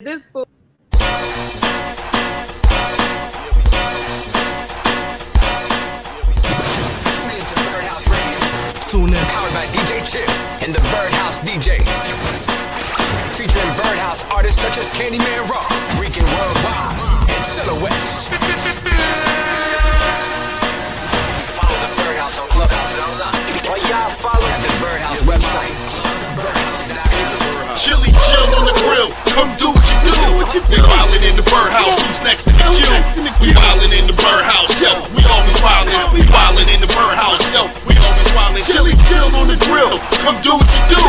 This fool. Tune in. Powered by DJ Chill and the Birdhouse DJs. Featuring Birdhouse artists such as Candyman Raw, Rican Worldwide, and Silhouettes. Follow the Birdhouse on Clubhouse and online. Or y'all follow at the Birdhouse website. Chili chill on the grill, come do what you do. We wildin' in the Birdhouse, who's next to the queue? We wildin' in the Birdhouse, yo, we always wildin'. We wildin' in the Birdhouse, yo, we always wildin'. Chili chill on the grill, come do what you do.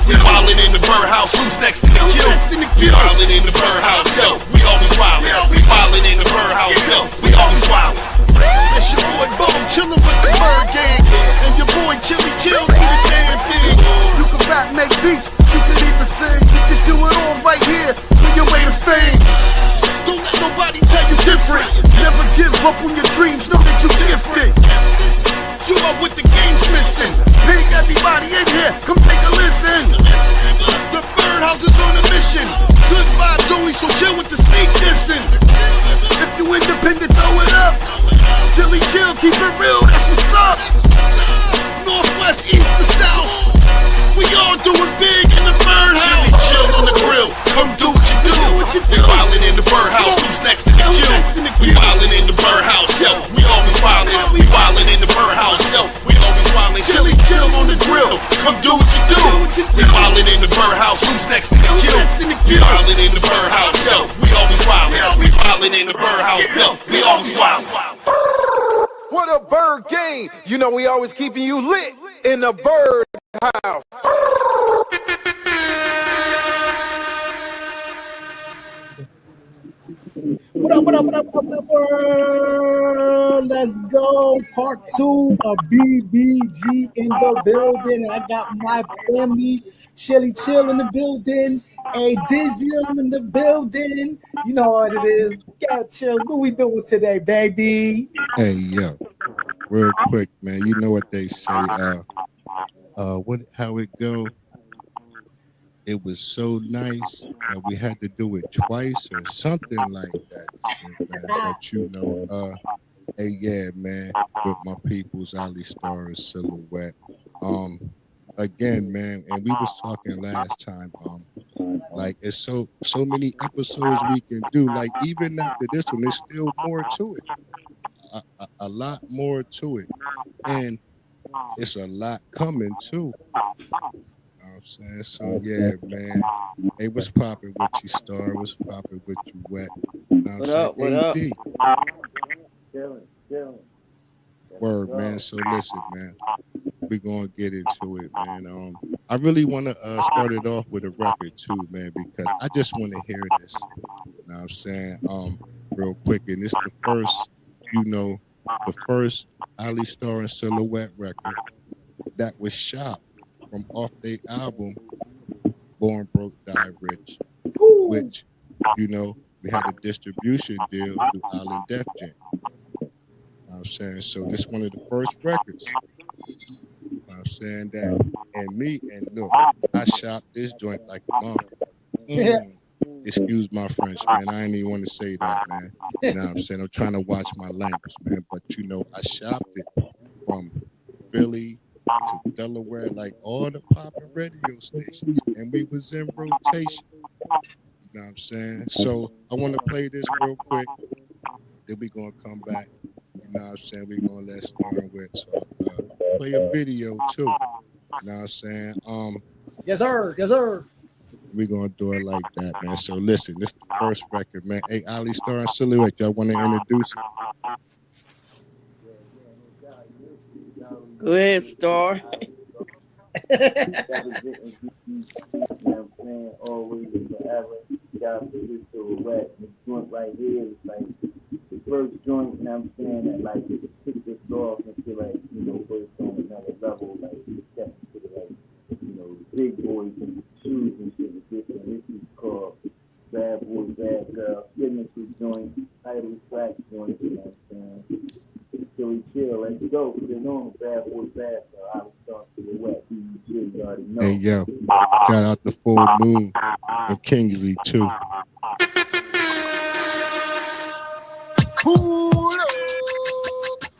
We wildin' in the Birdhouse, who's next to the queue? We wildin' in the Birdhouse, yo, we always wildin'. We wildin' in the Birdhouse, yo, we always wildin'. It's your boy Bone, chillin' with the Bird Gang, and your boy Chili Chill do the damn thing. You can rap, make beats, you can even sing. You can do it all right here, on your way to fame. Don't let nobody tell you different. Never give up on your dreams, know that you're gifted. You up with the games missing. Bring everybody in here, come take a listen. The Birdhouse is on a mission. Good vibes only, so chill with the sneak dissing. If you independent, throw it up. Chili Chill, keep it real, that's what's up. Northwest, east to south, we all doing big in the Birdhouse. Chili Chill on the grill, come do what you do. We wildin' in the Birdhouse, who's next to the queue? We wildin' in the Birdhouse, yo, we always wildin'. We wildin' in the Birdhouse, yo, we always wildin'. Chili Chill on the grill, come do what you do. We wildin' in the Birdhouse, who's next to the queue? We wildin' in the Birdhouse, yo, we always wildin'. We wildin' in the Birdhouse, yo, we always wildin'. What a bird game. You know we always keeping you lit in the Birdhouse. What up, what up, what up, what up, world? Let's go. Part 2 of BBG in the building. And I got my family, Chili Chill in the building, A Dizzle in the building. You know what it is. Got chill. What we doing today, baby? Hey, yo, real quick, man. You know what they say. How it go? It was so nice that we had to do it twice or something like that. Man, but you know, hey, yeah, man, with my people's Ali Star and Silhouette. Again, man, and we was talking last time. Like it's so many episodes we can do. Like even after this one, there's still more to it. A lot more to it, and it's a lot coming too. I'm saying, so yeah, man. Hey, what's poppin' with you, Star? What's poppin' with you, Wet? What up? What up? Word, man. So listen, man. We gonna get into it, man. I really want to start it off with a record too, man, because I just want to hear this. You know what I'm saying? Real quick, and it's the first, the first Ali Star and Silhouette record that was shot from off their album Born Broke Die Rich, which, we had a distribution deal through Island Def Jam. I'm saying, so this one of the first records. I'm saying that, and look, I shopped this joint like a month. Excuse my French, man. I ain't even want to say that, man. You know what I'm saying? I'm trying to watch my language, man. But I shopped it from Philly to Delaware, like all the poppin' radio stations, and we was in rotation. You know what I'm saying? So I want to play this real quick. Then we gonna come back. You know what I'm saying? We gonna let Storm with play a video too. You know what I'm saying? Yes, sir. Yes, sir. We gonna do it like that, man. So listen, this is the first record, man. Hey, Ali Star and Silhouette, y'all want to introduce it? Go ahead, Star. Always and forever. Got this Silhouette. This joint right here is like the first joint, you know what I'm saying, that like kicked this off into like, first on another level, like stepped into the big boys and shoes and shit with this, and this is called Bad Boy, Bad Girl, signature joint, title track joint, you know what I'm saying. Chili Chill, let's go. Put it on, Bad Boy, Bad Girl. I was starting to the wet. You already know. Hey, yo, shout out to Full Moon and Kingsley, too. Pull up.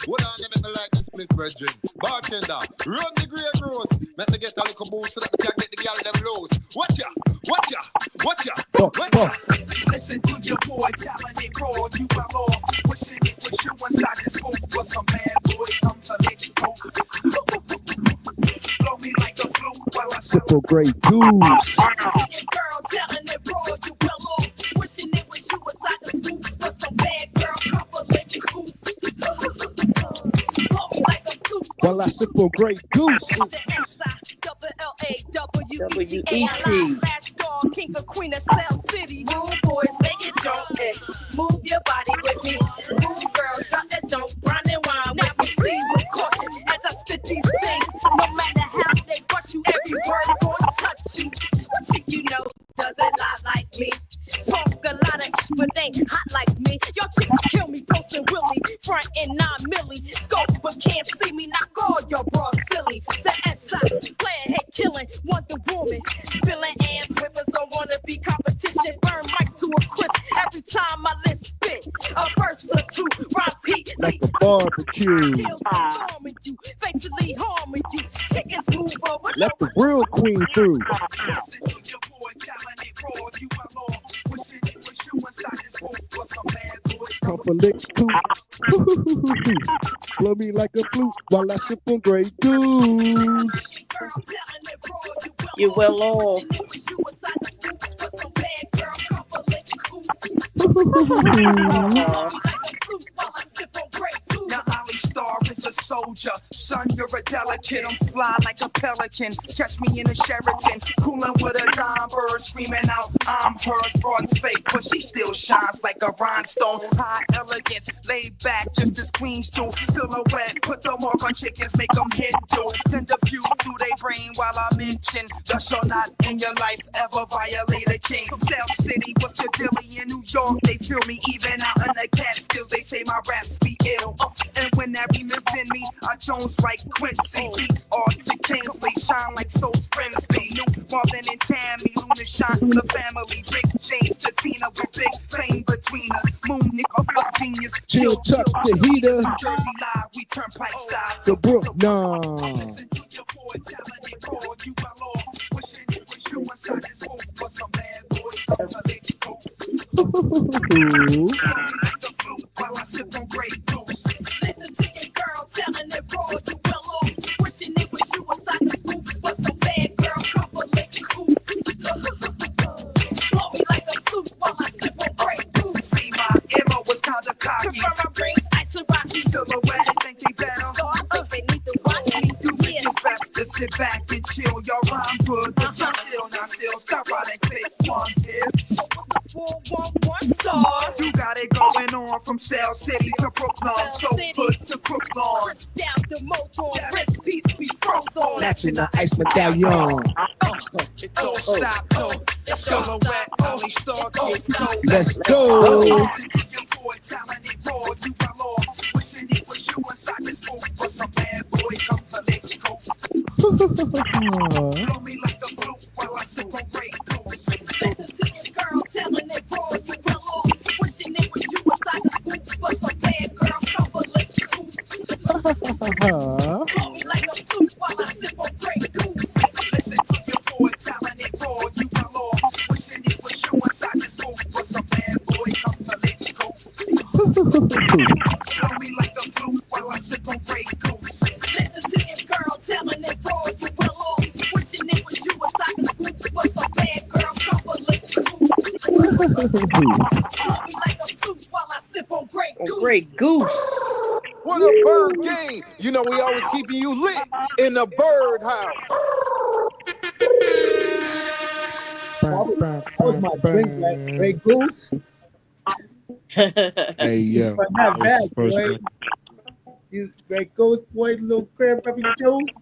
Hold on, let me like this split virgin. Bartender, run the grey rose. Let me get a little boost so that we can get the girl them lows. Watch ya, watch ya, watch ya. Listen to your boy, talented raw, you are all wishing it was you inside this booth. For some bad boy, come to let you go. Blow me like a flute while I Simple Grey Goose. Girl telling it raw, you well off. Wishing it was you inside the booth. For some bad girl, come to let you go. Blow me like a flute. While I sip on Grey Goose. /dog, king or queen of South City. Rude boys, make it jump. Move your body with me. Rude girls, drop that jump. Grind and wine. Now we see with caution as I spit these things. No matter how they rush you, every word gon' touch you. What you know doesn't lie like me. Talk a lot of shit, but they ain't hot like me. Your chicks kill me, Ghost and Willie. Front and 9 milli. Scope, but can't see me. Knock all your bras silly. The S.I. playing, head killing. Wonder Woman. Spilling ass whippers don't wanna be competition. Burn mic to a crisp every time I list spit. A verse or two, rhymes heat Like a barbecue. kills storming you, fatally harming you. Chickens move over. Let the real queen through. listen to your boy, talented raw, you are all wishing it was you inside this booth. For some bad boy, Come for licks too. Blow me like a flute while I sip on Grey Goose. You well off. Now Ollie Star is a soldier. Son, you're a delicate. I'm fly like a pelican. Catch me in a Sheraton. Coolin' with a dime bird. Screaming out, I'm her. Fraud's fake, but she still shines like a rhinestone. High elegance, laid back, just as queens do. Silhouette, put the mark on chickens, make them hit do. Send a few to their brain while I mention. Thus shall not in your life ever violate a king. South City, what's your dilly in New York? They feel me even out in the Catskills. They say my raps be ill. And when that remix in me, I Jones like Quincy. Beats off to Kingsley, shine like Soul Grimsby. New Marvin and Tammy, Luna shine the family. Rick James to Tina with big fame between us. Moon Nick of a genius. Chill tuck the heater. Jersey live, we turnpike style. The Brooklyn. Listen to your boy, talented raw, you are law. Wishing it was you inside this booth. For some bad boy, come to let you go. Like the flute while I sip on Grey Goose. Listen to your girl telling it raw, you well off. Wishing it was you inside the scoop. But some bad girl, come for let you cool. Blow me like a flute while I sip on Grey Goose. See, my ammo was kind of cocky. Confirm my rings, ice and rocky. Silhouette, think they better. So I think they need to watch me. You make it best to sit back and chill. Y'all rhyme good, but y'all still not still. Stop riding clicks, one here. So what's the 411 star? You got it going on from South City to Brooklyn. So put to Brooklyn. Chris down the motor, wrist piece be froze on. Matching the ice medallion. It don't stop, though. Silhouette, only start, Let's go. Listen to your boy, talented raw, you are law. Wishing it was you inside this booth. But some bad boy, come to let you go. Blow me like a flute while I sip on Grey Goose. Listen to your girl telling it raw, you well off. Wishing it was you inside the scoop. But some bad girl, come for let you cool. Blow me like a flute while I sip on Grey Goose. Listen to your boy, talented raw, you are law. Wishing it was you inside this booth. But some bad boy, come to let you go. Blow me like a flute while I sip on Grey Goose. Listen to your girl telling it raw, you well off. Wishing it was you inside the scoop. But some bad girl, come for let you cool. Blow me like a flute while I sip on Grey Goose. Grey Goose. What a bird game. You know we always keeping you lit in the bird house. That was my drink, like Grey Goose. Hey, yo. But not that bad, was the first boy. one. You Grey Goose, boy, little cranberry juice.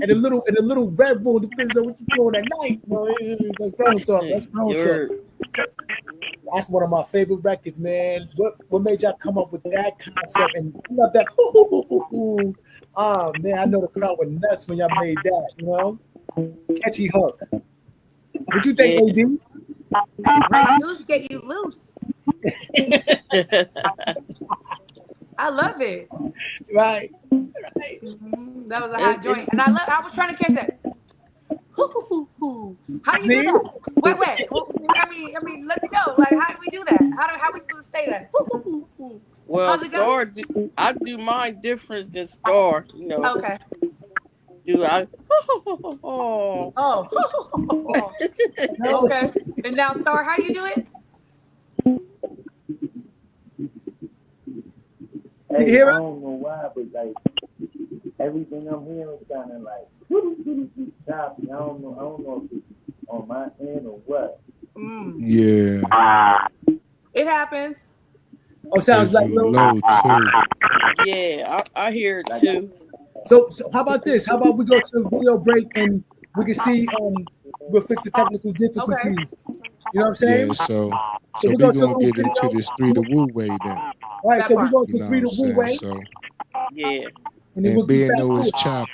And a little Red Bull depends on what you doing at night. Boy. That's grown talk. That's grown talk. That's one of my favorite records, man. What made y'all come up with that concept and love that? Oh man, I know the crowd went nuts when y'all made that. You know, catchy hook. What you think, AD? Grey Goose get you loose. I love it. Right. That was a hot joint, and I was trying to catch that. How do you do that? Wait. I mean, let me know. Like, how do we do that? How we supposed to say that? Well, Star, I do mine different than Star. You know. Okay. Do I? Oh. Okay. And now, Star, how you do it? Hey, you hear I us? don't know why, but like everything I'm hearing kind of like choppy. I don't know if it's on my end or what. Yeah. It happens. Oh, sounds like low too. Yeah, I hear it too. So how about this? How about we go to a video break and we can see we'll fix the technical difficulties. Okay. You know what I'm saying? Yeah, so we're gonna get into this 3 to Wu way then. All right, so we go to 3 to Wu way. So yeah. And being though it's choppy,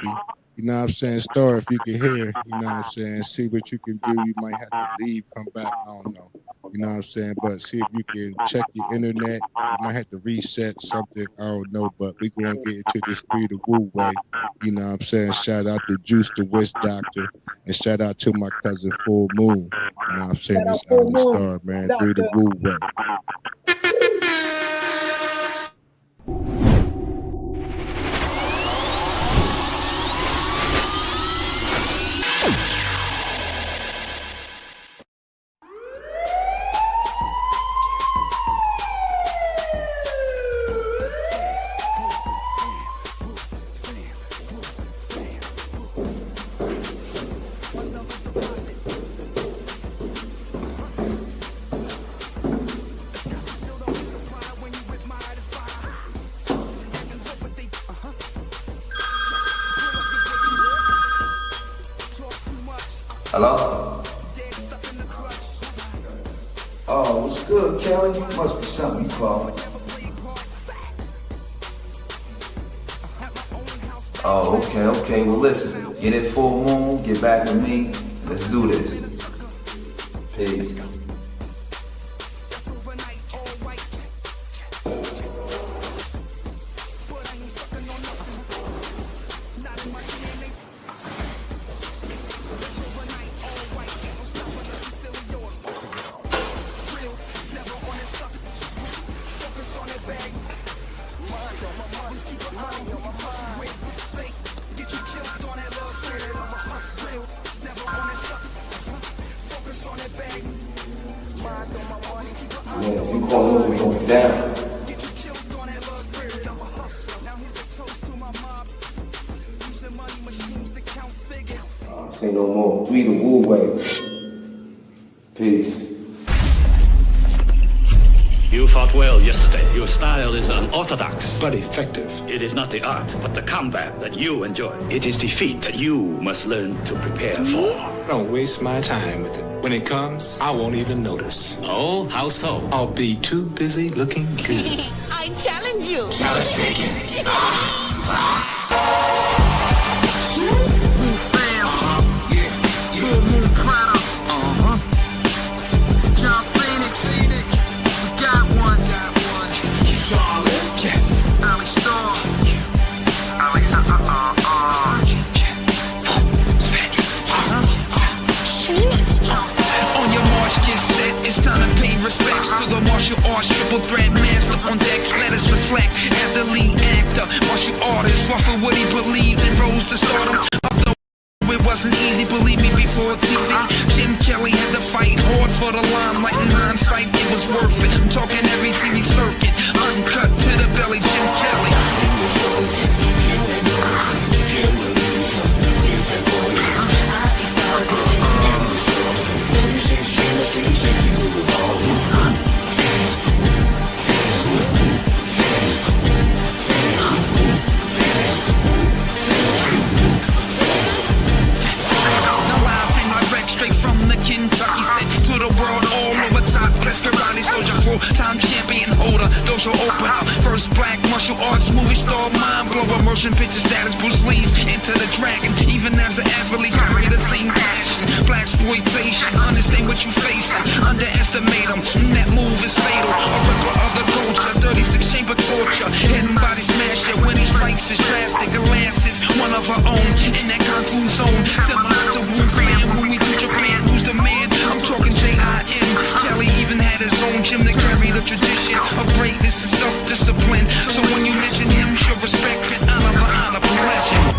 you know what I'm saying? Star, if you can hear, you know what I'm saying, see what you can do. You might have to leave, come back, I don't know. You know what I'm saying? But see if you can check your internet. You might have to reset something. I don't know. But we're going to get into this 3 to Wu way. You know what I'm saying? Shout out to Juice the Witch Doctor. And shout out to my cousin Full Moon. You know what I'm saying? It's Ali Star, man. 3 to Wu way. Hello? Oh, what's good, Kelly? Must be something you called. Oh, okay. Well, listen, get it full moon, get back with me. Let's do this. Peace. Say no more. 3 to Wu way. Peace. You fought well yesterday. Your style is unorthodox, but effective. It is not the art, but the combat that you enjoy. It is defeat that you must learn to prepare for. Don't waste my time with it. When it comes, I won't even notice. Oh, how so? I'll be too busy looking good. I challenge you. Challenge taken. Respects to the martial arts, triple threat master on deck. Let us reflect as the lead actor, martial artist, fought for what he believed and rose to stardom. Although it wasn't easy, believe me, before TV, Jim Kelly had to fight hard for the limelight. In hindsight, it was worth it. I'm talking every TV circuit, uncut to the belly, Jim Kelly. Time champion holder, dojo open up. First black martial arts movie star, mind blower, motion picture status, Bruce Lee's Into the Dragon. Even as an athlete, carry the same passion. Black exploitation, understand what you facing. Underestimate them, that move is fatal. teach him to carry the tradition of greatness and self-discipline. So when you mention him, show respect and honor the honorable legend.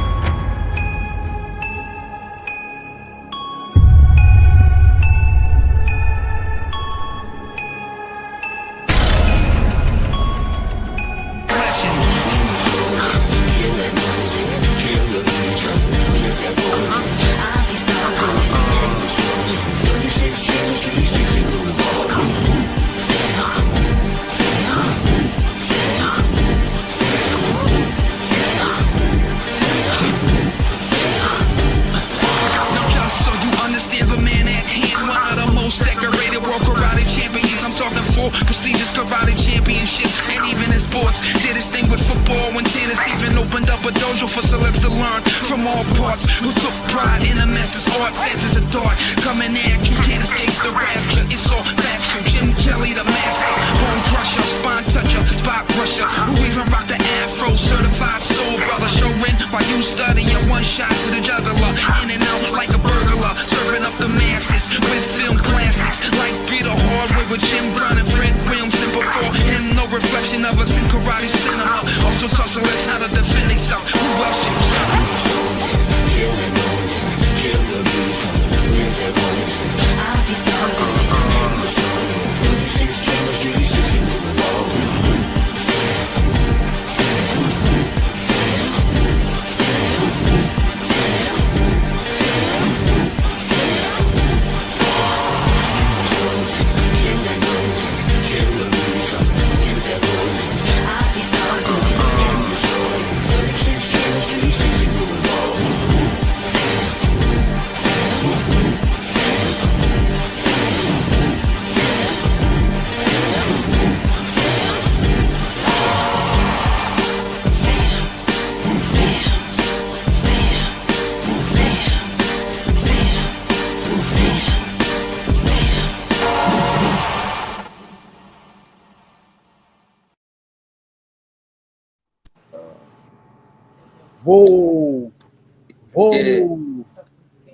Prestigious karate championship, and even in sports, did his thing with football when tennis even opened up a dojo for celebs to learn from all parts. Who took pride in a master's art, fast as a dart, coming at you, can't escape the rapture. It's all factual. Jim Kelly, the master, bone crusher, spine toucher, spot crusher, who even rocked the afro, certified soul brother. Showing while you study your one shot to the juggler, in and out like a burglar, serving up the masses with film classics like Peter Hardway with Jim Brown and Fred Williamson. Before him, no reflection of us in karate cinema. Also taught us how to defend themselves. Who else you kill the noise, kill the beast, live the voice. I'll be starting in the show. 36 chemistry, 60 with the ball. Whoa.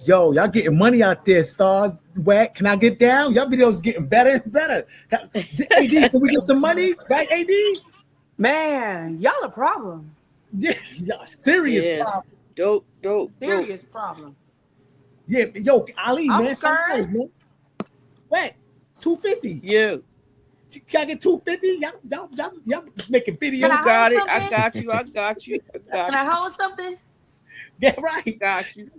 Yo, y'all getting money out there, Star Wack. Can I get down? Y'all videos getting better and better. AD, can we get some money? Right, AD? Man, y'all a problem. Yeah, y'all serious problem. Dope. Serious problem. Yeah, yo, Ali, I'm man. scared. $5, man. What? $250. Yeah. Can I get $250? Y'all making videos. I Got it. something? I got you. Can I hold something? Yeah, right. Got you.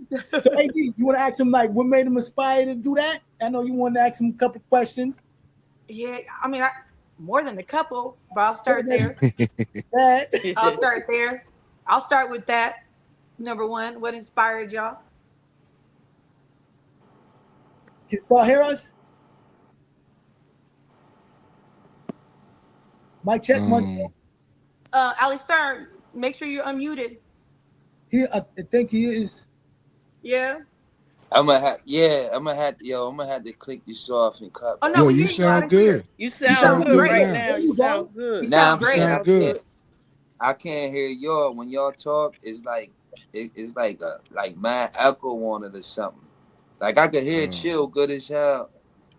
So, AD, you want to ask him, like, what made him aspire to do that? I know you want to ask him a couple questions. Yeah, I mean, more than a couple, but I'll start there. I'll start there. I'll start with that. Number one, what inspired y'all? Can Star hear us? Mic check. Ali Star, make sure you're unmuted. I think he is. Yeah. I'm gonna have to click this off and cut. Oh no, you sound good. You sound good right now. You sound good. Now You sound good. I can't hear y'all when y'all talk. It's like my echo on it or something. Like I could hear Chill good as hell,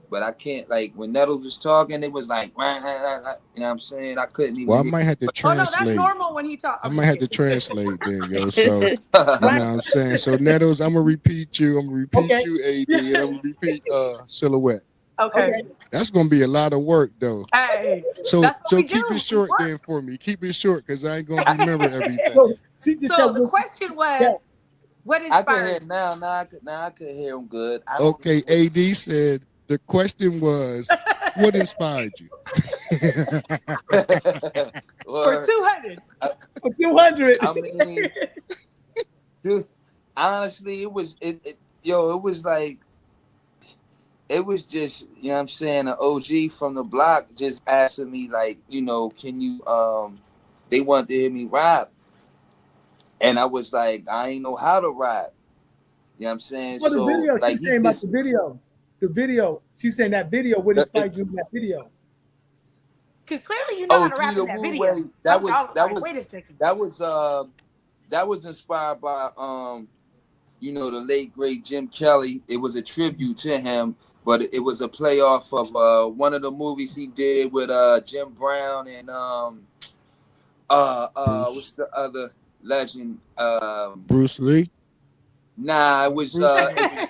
but I can't. Like when Nettles was talking, it was like, you know what I'm saying? I couldn't even. Well, I might have to translate. Oh no, that's normal when he talks. I might have to translate then, yo. So you know what I'm saying. So Nettles, I'm gonna repeat you. I'm gonna repeat you, AD, and I'm gonna repeat Silhouette. Okay. That's gonna be a lot of work though. Hey. So keep it short then for me. Keep it short because I ain't gonna remember everything. So the question was, what I can inspired? hear now. Now I can hear him good. Okay, AD said the question was, what inspired you? For 200. For 200. I mean, dude, honestly, it was just, you know what I'm saying, an OG from the block just asking me, like, you know, can you, they wanted to hear me rap. And I was like, I ain't know how to rap. You know what I'm saying? Well, the video, like, she's saying about the video. The video, she's saying that video, what inspired you in that video? Because clearly you know how to rap in that video. Wait a second. That was inspired by, you know, the late, great Jim Kelly. It was a tribute to him. but it was a playoff of one of the movies he did with Jim Brown and what's the other legend? Bruce Lee. Nah, it was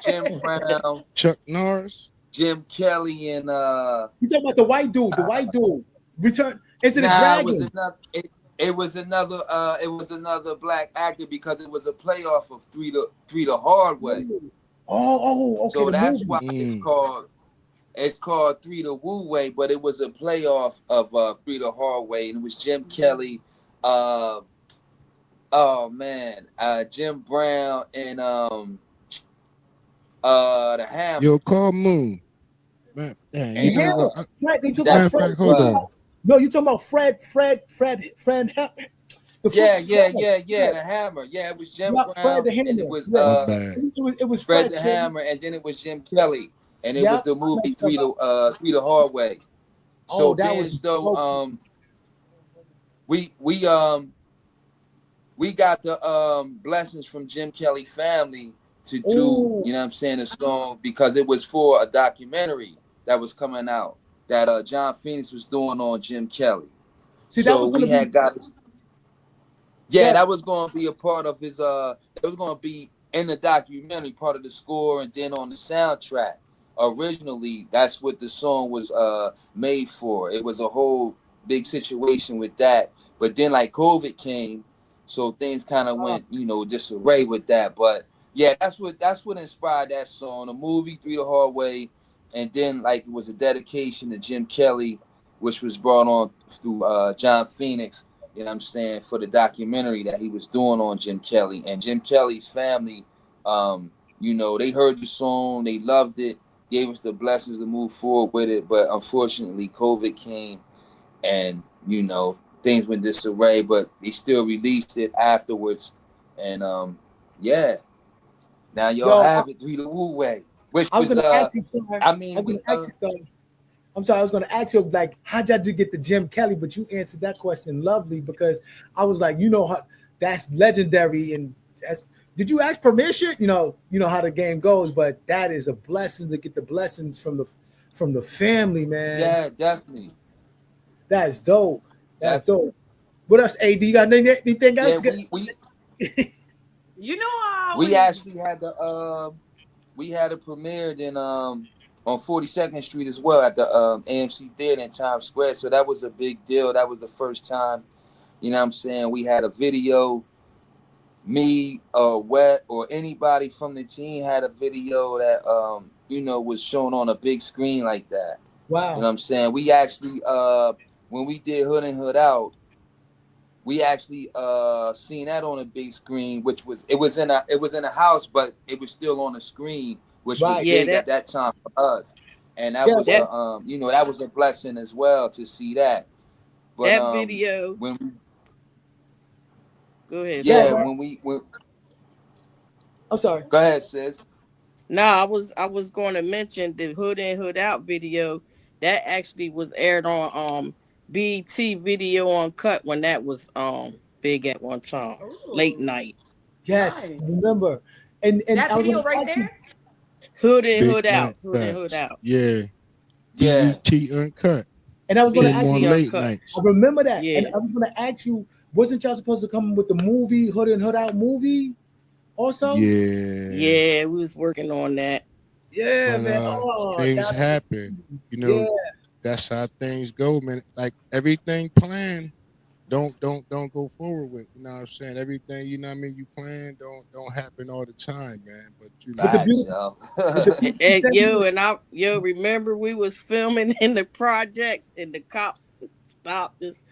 Jim Brown, Chuck Norris, Jim Kelly, and You talking about the white dude? The white dude. Return into the Dragon. It was another black actor because it was a playoff of three the hard way. Okay. So that's why it's called Three the Wu Way, but it was a playoff of Three the Hard Way, and it was Jim Kelly, Jim Brown, and the Hammer. Yo, call Moon. Man, Fred, they took Matter out of Fred. fact, hold on. No, you talking about Fred. The Hammer. Yeah, it was Jim Not Brown. Fred the Hammer. And it was it was Fred the Hammer, and then it was Jim Kelly, and it Yeah, was the movie I Three the Hard Way. So that was we got the blessings from Jim Kelly family to do, Ooh. you know what I'm saying, a song because it was for a documentary that was coming out that John Phoenix was doing on Jim Kelly. See, that was gonna that was going to be a part of his it was going to be in the documentary, part of the score, and then on the soundtrack. Originally, that's what the song was made for. It was a whole big situation with that, but then like COVID came, so things kind of went, disarray with that. But yeah, that's what inspired that song. The movie Three the Hard Way, and then like it was a dedication to Jim Kelly, which was brought on through John Phoenix. You know what I'm saying, for the documentary that he was doing on Jim Kelly. And Jim Kelly's family, they heard the song, they loved it, gave us the blessings to move forward with it. But unfortunately, COVID came and, things went disarray, but they still released it afterwards. And, now y'all have it Three the Wu Way. Which I was going to ask you, I'm sorry, I was going to ask you, like, how'd y'all get the Jim Kelly? But you answered that question lovely because I was like, how that's legendary. And did you ask permission? You know how the game goes, but that is a blessing to get the blessings from the family, man. Yeah, definitely. That's dope. That's dope. What else, AD? You got anything else? Yeah, we actually had a premiere then on 42nd Street as well at the AMC Theater in Times Square. So that was a big deal. That was the first time, you know what I'm saying, we had a video. Me, Wet, or anybody from the team had a video that, was shown on a big screen like that. Wow. You know what I'm saying? We actually, when we did Hood and Hood Out, we actually seen that on a big screen, which was in a house, but it was still on a screen, which was big at that time for us. And that was that was a blessing as well to see that. But that video when we, go ahead. Yeah, I'm sorry. Go ahead, sis. No, I was going to mention the Hood and Hood Out video that actually was aired on BET Video Uncut when that was big at one time. Late night. Yes, nice. Remember. And that I was video right there. Hood and Hood Out. Hood and Hood Out. Yeah. BET Uncut. And I was going to ask you late nights. I remember that. Yeah. And I was going to ask you, wasn't y'all supposed to come with the movie Hood and Hood Out movie also? Yeah. Yeah, we was working on that. Yeah, but, man. Things happen. That's how things go, man. Like everything planned, don't go forward with. You know what I'm saying? Everything, you know what I mean, you plan don't happen all the time, man. But remember we was filming in the projects and the cops stopped us.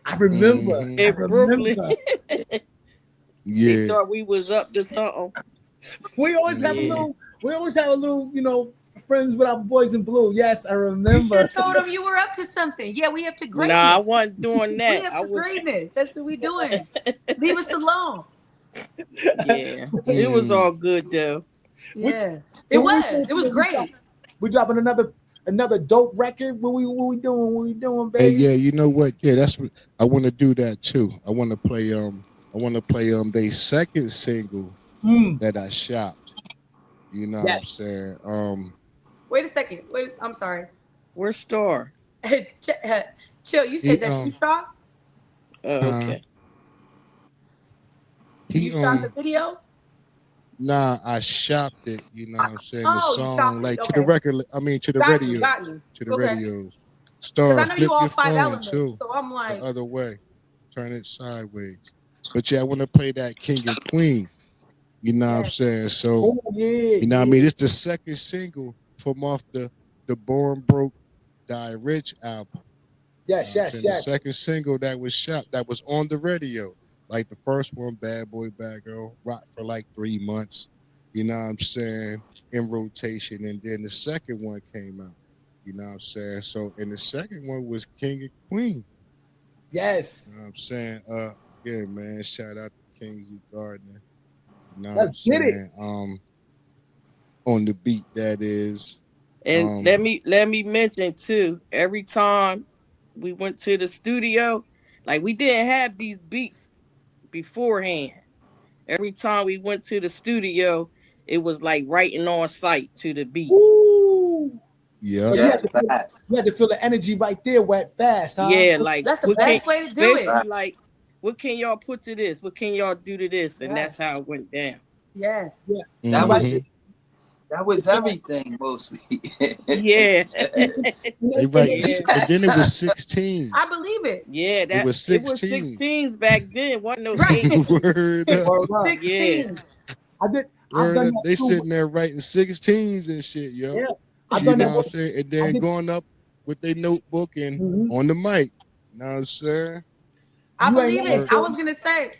I remember. In Brooklyn. Yeah. They thought we was up to something. We always have a little, friends with our boys in blue. Yes, I remember. You told them you were up to something. Yeah, we have to greatness. Nah, I wasn't doing that. We have to greatness. That's what we doing. Leave us alone. Yeah, it was all good though. Yeah, it was great. We dropping another dope record. What we doing, baby? Hey, yeah, you know what? Yeah, that's what I want to do that too. I want to play their second single that I shot. You know what I'm saying? Wait a second. I'm sorry. Where's Star? Chill. You said that you shot. Oh, okay. You shot the video. Nah, I shopped it. You know what I'm saying? The Oh, you song, shopped like it, to the okay. record. I mean, to the Got radio. you, got you. To the Okay. radios. Because Star, I know flip you all your 5 phone elements, too. so I'm like, The other way. Turn it sideways. But yeah, I want to play that King and Queen. You know what I'm saying? So, you know what I mean? It's the second single from off the Born Broke, Die Rich album. Yes, You know what I'm saying? yes. The second single that was shot, that was on the radio. Like the first one, Bad Boy, Bad Girl, rocked for like 3 months. You know what I'm saying? In rotation. And then the second one came out. You know what I'm saying? So, and the second one was King and Queen. Yes. You know what I'm saying? Yeah, man. Shout out to Kingsley Gardner. You know Let's what I'm get it. saying? On the beat that is. And let me mention too, every time we went to the studio, like we didn't have these beats beforehand. Every time we went to the studio, it was like writing on site to the beat. Ooh. Yeah. So you had to feel the energy right there, wet fast, huh? Yeah, like that's the what best can- way to do basically it. like what can y'all put to this? What can y'all do to this? And that's how it went down. Yes. Yeah. That was everything mostly. Yeah. They right. And then it was 16. I believe it. Yeah, that It was 16s. 16s back then. Wasn't no Right. 8s. Word up. Word up. 16. I did. I've Word done up. that They too. sitting there writing 16s and shit, yo. Yeah. I've You done know that. what I'm saying? And then going up with their notebook and on the mic. You know what I'm saying? I You ain't believe lying, it. son. I was gonna say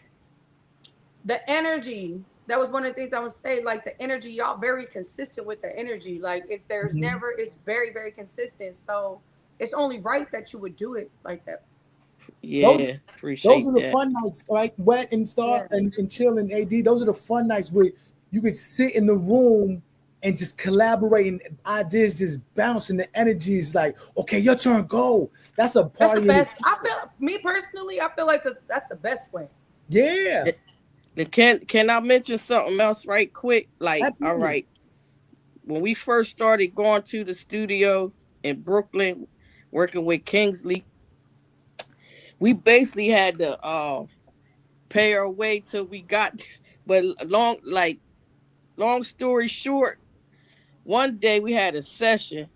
the energy. That was one of the things I would say. Like the energy, y'all very consistent with the energy. Like there's never. It's very very consistent. So it's only right that you would do it like that. Yeah, appreciate Those are the that. fun nights, right? Wet and Star and Chill and AD. Those are the fun nights where you can sit in the room and just collaborate and ideas just bouncing. The energy is like, okay, your turn, go. That's a That's party. the best. I feel me personally. I feel like that's the best way. Yeah. Can I mention something else right quick? Like, Absolutely. all right, when we first started going to the studio in Brooklyn, working with Kingsley, we basically had to pay our way till we got. But long story short, one day we had a session,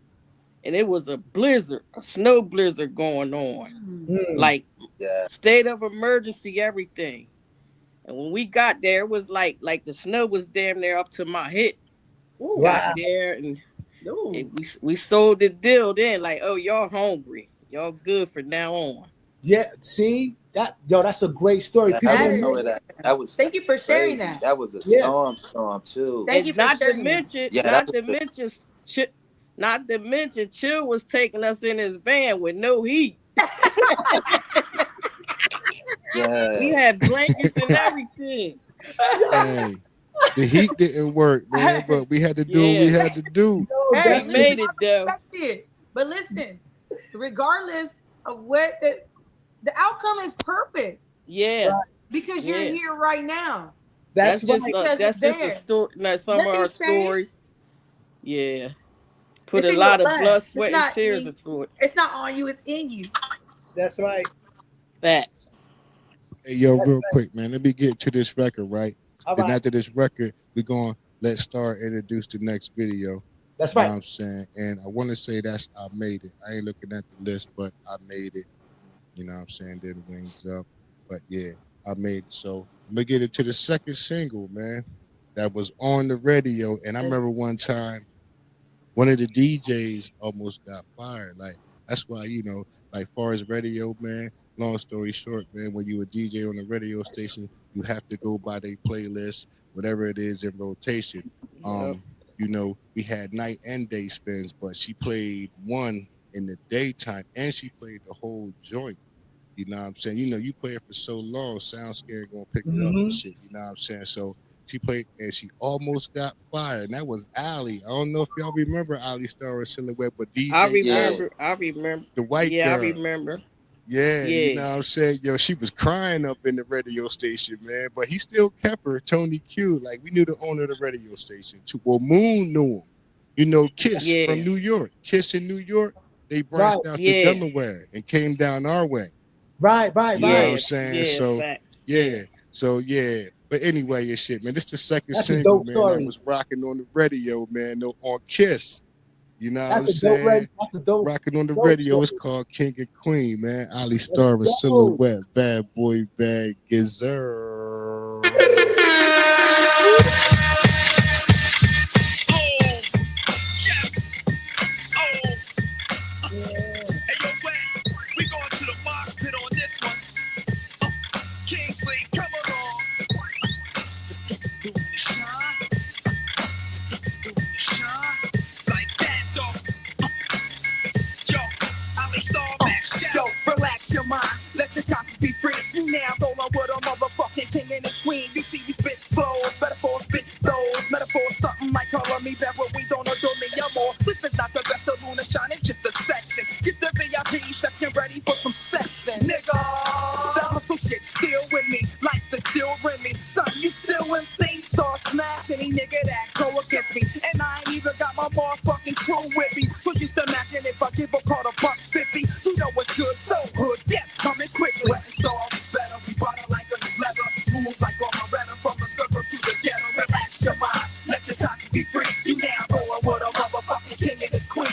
and it was a blizzard, a snow blizzard going on, like state of emergency, everything. And when we got there, it was like the snow was damn near up to my hip. Wow. Got there and we sold the deal then. Like, oh, y'all hungry? Y'all good for now on? Yeah. See that, yo? That's a great story. I People didn't don't know know. that was Thank you for sharing crazy. that. That was a storm too. Thank you for Not to sharing that. mention, Yeah, not that to was mention, not to mention, Chill was taking us in his van with no heat. Yeah. We had blankets and everything. Hey, the heat didn't work, man, but we had to do what we had to do. Hey, We made it though. But listen, regardless of what the outcome is perfect. Yeah. Because you're Yeah. here right now. That's just Because that's it's just a there. story. Like some of our Nothing's changed. stories. Yeah. Put It's a in lot your of blood. blood, It's sweat, and not tears in- into it. It's not on you, it's in you. That's right. Facts. Hey, yo, real quick, man. Let me get to this record, right? All Then right. after this record, we're going to let Star introduce the next video. That's You right. know what I'm saying? And I want to say I made it. I ain't looking at the list, but I made it. You know what I'm saying? Then wings up. But yeah, I made it. So I'm going to get into the second single, man, that was on the radio. And I remember one time, one of the DJs almost got fired. Like, that's why, you know, like far as radio, man, long story short, man, when you a DJ on the radio station, you have to go by their playlist, whatever it is in rotation. You know, we had night and day spins, but she played one in the daytime and she played the whole joint. You know what I'm saying? You know, you play it for so long, sound scared gonna pick it up and shit. You know what I'm saying? So she played and she almost got fired. And that was Ali. I don't know if y'all remember Ali Star or Silhouette, but DJ I remember. the white Yeah, girl. I remember. Yeah, you Yeah. know what I'm saying? Yo, she was crying up in the radio station, man. But he still kept her, Tony Q. Like, we knew the owner of the radio station, too. Well, Moon knew him. You know, Kiss Yeah. from New York. Kiss in New York, they Right. branched out Yeah. to Delaware and came down our way. Right. You know what I'm Yeah. saying? Yeah. So Facts. yeah. So yeah. But anyway, and shit, man. This is the second That's a single, dope man. story. That was rocking on the radio, man. On Kiss. You know what I'm That's a dope saying? record. That's a dope. Rocking on the dope radio. It's story. called King and Queen, man. Ali Let's Star and go. Silhouette. Bad boy, bad geezer. We going to the mosh pit on this one. Kingsley, come along. Doing the shine. Doing the shine. Like that, though. Yo, Ali Star Max. Yo, relax your mind. Let your conscience be free. You now rolling with a motherfucking king and his queen. You see, we spit flows, metaphors, spit those. Metaphors, something like color me back when we don't adore me. I'm more. This is not the best of Luna Shine, it's just a section. Get the VIP section ready for some sexing. Nigga, the hustle shit still with me. Life is still with me. Son, you still insane. Start smash any nigga that go against me. And I ain't even got my motherfucking crew with me. So just imagine if I give a call to $1.50. You know what's good, so good. Yes, coming quickly. Wet and star is better. We butter like a leather. Smooth like all my redder. From the suburb to the ghetto. Relax your mind. Let your conscience be free. You now going with a motherfucking king and his queen.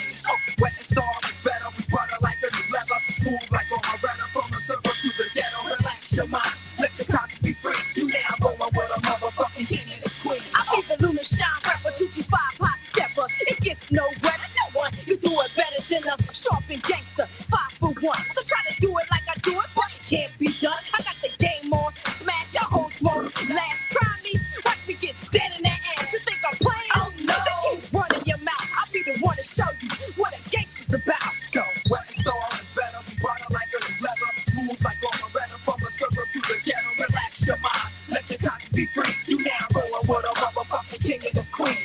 Wet and star is better. We butter like a leather. Smooth like all my redder. From the suburb to the ghetto. Relax your mind. Let your conscience be free. You now going with a motherfucking king and his queen. I be the Luna Shine rapper, 225 hot stepper. It gets no better, no one. You do it better than a sharp and gangster, 5 for 1. So try to do it like I do it, but it can't be done. I got the game on, smash your whole smoke. Last try me, watch me get dead in the ass. You think I'm playing? Oh no! They keep running your mouth. I'll be the one to show you what a gangster's about. Go, wet and star is better. We butter like a leather. Smooth like all my redder. From the suburb to the ghetto. Relax your mind. Let your conscience be free. You now rolling with a motherfucking king and his queen.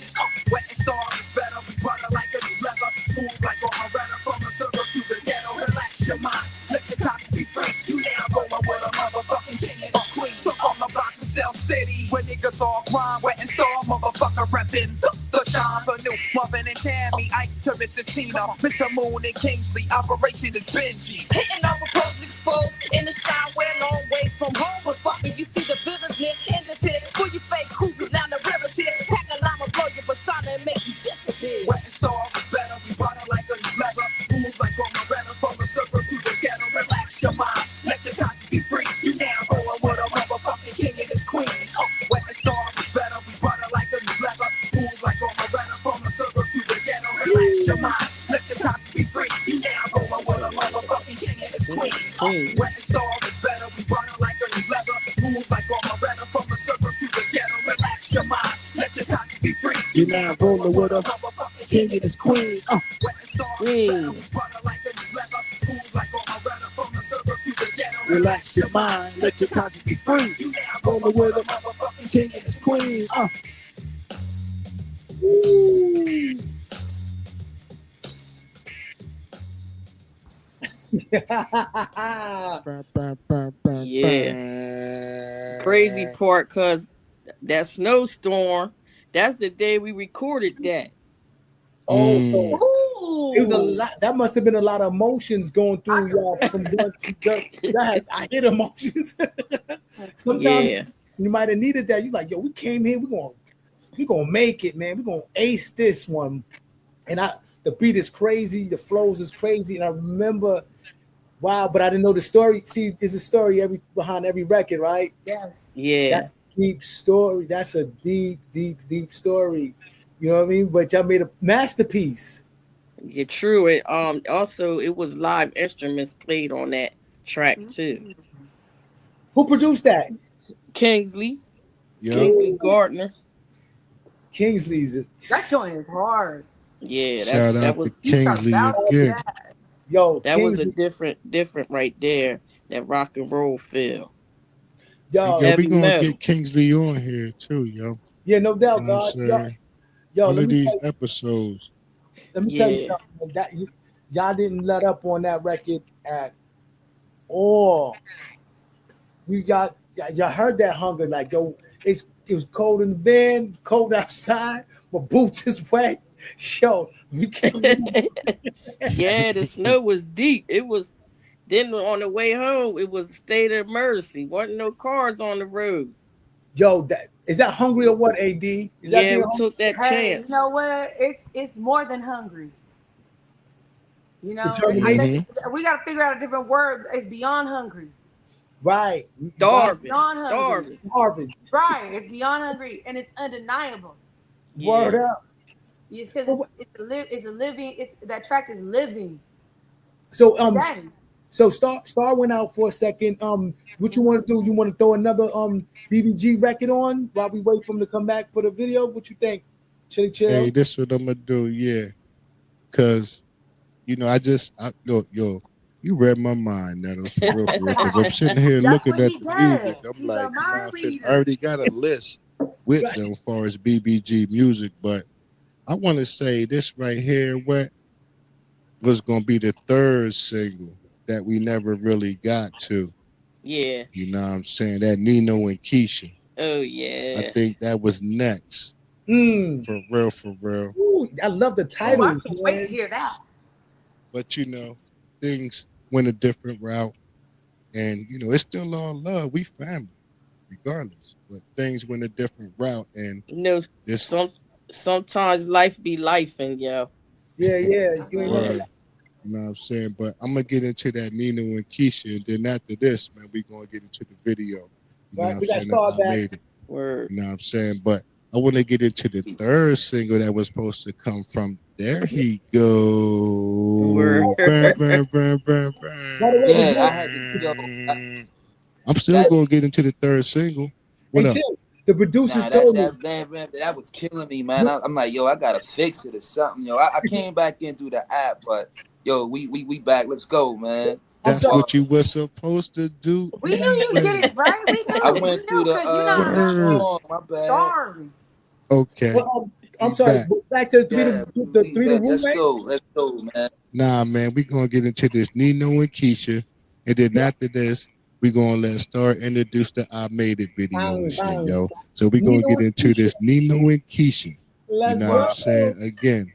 Wet and star is better. We butter like a leather. Smooth like all my redder. From the suburb to the ghetto. Relax your mind. Let your conscience be free. You now rolling with a motherfucking king and his queen. So on the block of South City, where niggas all grind. Wet and star, motherfucker reppin' the Shine for New Marvin and Tammy, Ike to Mrs. Tina, Mr. Moon and Kingsley. Operation is Benji. Hitting all the pros exposed in the shine, we're a long way from home. But fucking, you see the business here in this here. For you fake cruisers down the river's here. Pack a llama, blow your persona and make you disappear. Wet and star is better. We butter like a leather. Smooth like all my redder. From the suburb to the ghetto. Relax your mind. Let your conscience be free. You now going with a motherfucking king and his queen. Wet and star is better. We butter like a leather. Smooth like all my redder. From the suburb to the ghetto. Relax your mind. Let your conscience be free. You now going with a motherfucking king and his queen. Wet and star is better. We butter like a leather. Smooth like all my redder. From the suburb to the ghetto. Relax your mind. Let your conscience be free. You now rolling with a king and his queen. Wet and star is better. We butter like a leather. Smooth like all my redder. From the suburb to the ghetto. Relax your mind. Let your conscience be free. You now Rolling with a motherfucking king and his queen. Woo. Yeah. Crazy part, cause that snowstorm, that's the day we recorded that. Oh, so it was a lot. That must have been a lot of emotions going through y'all from one to the. I hit emotions. Sometimes you might have needed that. You like, yo, we came here. We gonna make it, man. We gonna ace this one. And the beat is crazy. The flows is crazy. And I remember, wow, but I didn't know the story. See, there's a story behind every record, right? Yes. Yeah. That's a deep story. That's a deep, deep, deep story. You know what I mean? But y'all made a masterpiece. Yeah, true. It also it was live instruments played on that track too. Who produced that? Kingsley. Yep. Kingsley Gardner. Kingsley's. That joint is hard. Yeah, Shout out that was to Kingsley again. Yo, that Kingsley. was a different right there. That rock and roll feel. Yo, we gonna get Kingsley on here too, yo. Yeah, no doubt, You know what God. I'm Yo, saying? let One of me these tell you, episodes. let me tell you something. That y'all didn't let up on that record at all. Y'all heard that hunger, like, yo, it was cold in the van, cold outside, my boots is wet. Yo, we can't. Yeah, the snow was deep. It was. Then on the way home, it was a state of emergency. Wasn't no cars on the road. Yo, is that hungry or what? Ad? Is that Yeah, we hungry? took that Hey, chance. you know what? It's more than hungry. You know, Determination. we got to figure out a different word. It's beyond hungry. Right. Starving. Beyond hungry. Starving. Right. It's beyond hungry, and it's undeniable. Word up. It's because it's a living. It's that track is living. So That is. so Star went out for a second. What you want to do? You want to throw another BBG record on while we wait for him to come back for the video? What you think? Chili chill. Hey, this what I'm gonna do, yeah. Cause you know, yo, you read my mind, Nettles, for real, because I'm sitting here looking at the music. I'm like, I already got a list with them as far as BBG music, but I want to say this right here, what was gonna be the third single that we never really got to. Yeah. You know what I'm saying? That Nino and Keisha. Oh yeah. I think that was next. For real, for real. Ooh, I love the title. I can't wait to hear that. But you know, things went a different route, and you know, it's still all love. We family, regardless. But things went a different route, and you know, sometimes life be life, and yo. Yeah. You ain't Word. You know what I'm saying? But I'm gonna get into that Nino and Keisha, and then after this, man, we gonna get into the video. You know Right, what we I'm got saying? Star That I back. made it. Word. You know what I'm saying? But I want to get into the third single that was supposed to come from. There he goes. Burn, burn, burn, burn, burn. By the way, Yeah, I had to I'm still gonna get into the third single. What Hey, up? Chill, the producers Nah, told me. that was killing me, man. I'm like, yo, I gotta fix it or something. Yo, I came back in through the app, but yo, we back. Let's go, man. That's what you were supposed to do. We knew you did it, right? We knew. I went through the Word. my bad. Sorry. Okay. Well, I'm sorry. Back to the three to Let's roommate. let's go, man. Nah, man, we gonna get into this Nino and Keisha, and then after this, we gonna let Star introduce the I Made It video and shit, yo. So we gonna Nino get and into this Nino and Keisha. Let's You know go. what I'm saying? Again.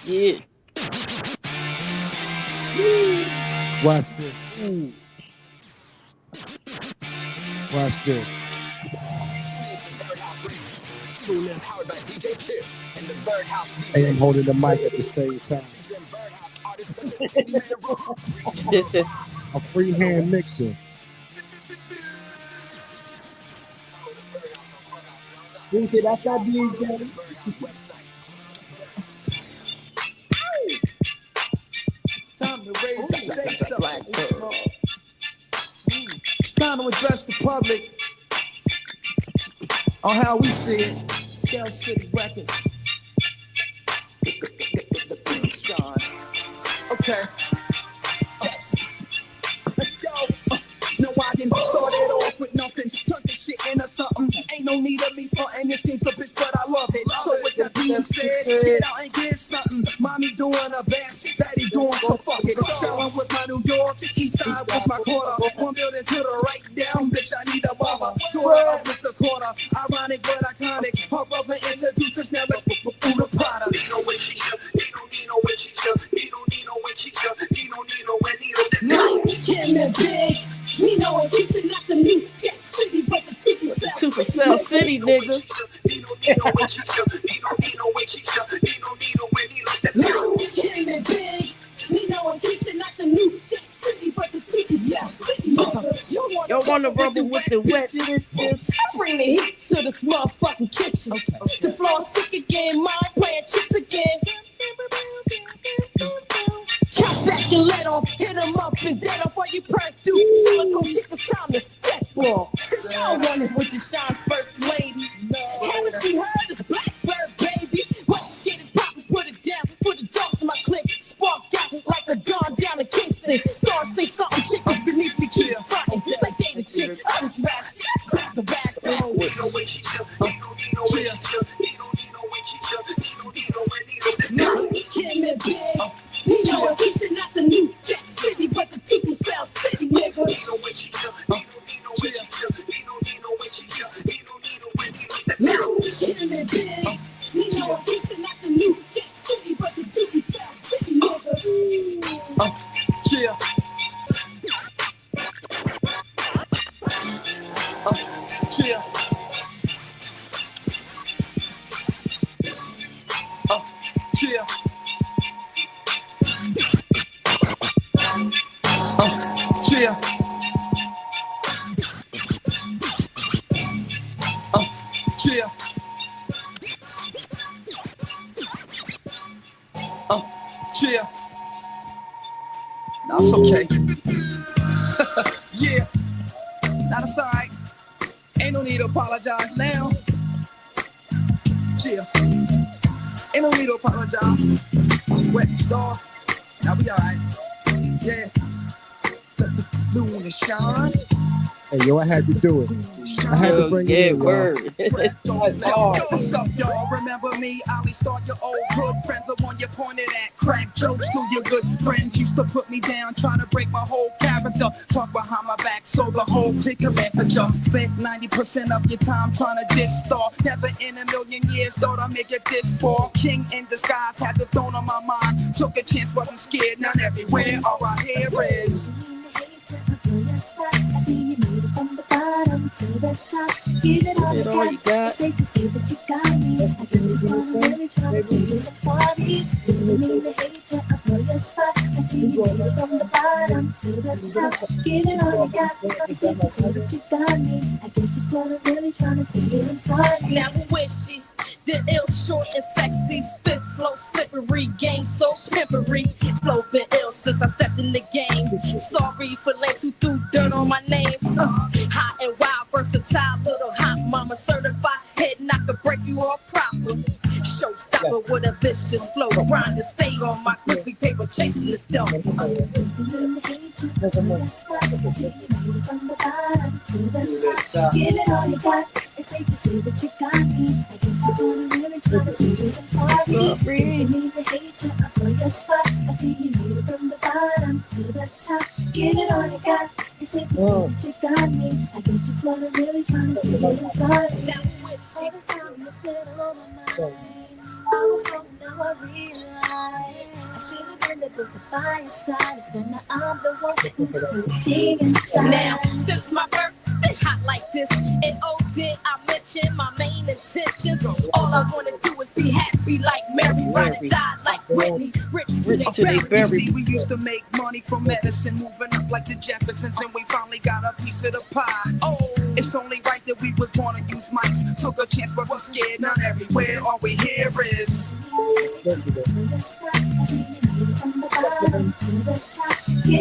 Yeah. Watch this. Watch this. Tune in, powered by DJ Chip and the Birdhouse DJ. I am holding the mic at the same time. A freehand mixer. You say that's our DJ. Time to raise the stakes up. It's time to address the public on how we see it. Shell City Records. Sean. Okay. Yes. Let's go. No, I didn't start it off with nothing. Turn this shit into something. Ain't no need of me frontin'. This game's a bitch, but I love it. So with that being said, get out and get something. Mommy doing her best, daddy doing so fuck it. Selling was my New York, East Side was my quarter. One building to the right down, bitch, I need a bother. Daughter of Mr. Quarter, ironic but iconic. Her brother introduced us, now let's put the product. Kim and Big, we know it. We should not the new Jack City, but the Two for South City, nigga. Kim and Big, we know it. We should not the new Jack City, but the South City. Y'all want to rubber with the wet? I bring the heat to this motherfucking kitchen. The floor's sick again, mind playing tricks again. Count back and let off, hit 'em up and dead off while you perk through. Silicone chick, it's time to step off. Cause y'all want it with the Sean's first lady. Haven't you heard this Blackbird, baby? Well, get it poppin', put it down for the dogs in my clique. Spark out like a dawn down in Kingston. Stars say something, chickens beneath me keep fighting like they the chick. I just rap shit, smack the back. Kim and Big, we know it. We should not the new Jack City, but the two from South City, nigga. Yeah. Yeah. Yeah. Yeah. That's okay. Yeah. Now that's alright. Ain't no need to apologize now. Yeah. Ain't no need to apologize. Wet star. Now we alright. Yeah. Let the moon shine. Hey, yo, I had to do it. I had to bring it in, y'all. What's up, y'all? Remember me? Ali Star, your old good friend, the one you pointed at. Crack jokes to your good friends. Used to put me down, trying to break my whole character. Talk behind my back, so the whole picture ran for you. Spent 90% of your time trying to diss star. Never in a million years thought I'd make it this far. King in disguise, had the throne on my mind. Took a chance, wasn't scared. Now everywhere, all I hear is. I see you made it from the bottom to the top. Give it all you got. It's safe to say that you got me. I just wanna really try to say is I'm sorry. Didn't mean to hate you up on your spot. I see you made it from the bottom to the top. Give it all you got. It's safe to say that you got me. I guess just what I'm really trying to say is I'm sorry. Now who is she? The ill, short and sexy, spit flow, slippery, game so pimpery. Flow been ill since I stepped in the game. Sorry for lames who threw dirt on my name. Hot and wild, versatile, little hot mama, certified head knocker, break you all proper. Showstopper with a vicious flow, grind to stay on my crispy paper, chasing this dough. Give it all you got. It's safe to say that you got me. I just wanna really try to say is I'm sorry. Didn't mean to hate you up on your spot. I see you made it from the bottom to the top. Give it all you got. It's safe to say that you got me. I guess just what I'm really trying to say is I'm sorry. Now with all the time it's been on my mind. I was wrong, now I realize I should have been the close to by your side. Instead now I'm the one who's hurting inside. Now, since my birth been hot like this, and oh did I mention my main intentions? All I wanna do is be happy like Mary, ride and die like Whitney, rich to they bury. See, we used to make money from medicine, moving up like the Jeffersons, and we finally got a piece of the pie. Oh, it's only right that we was born to use mics. Took a chance, but we're scared. Not everywhere, all we hear is. Give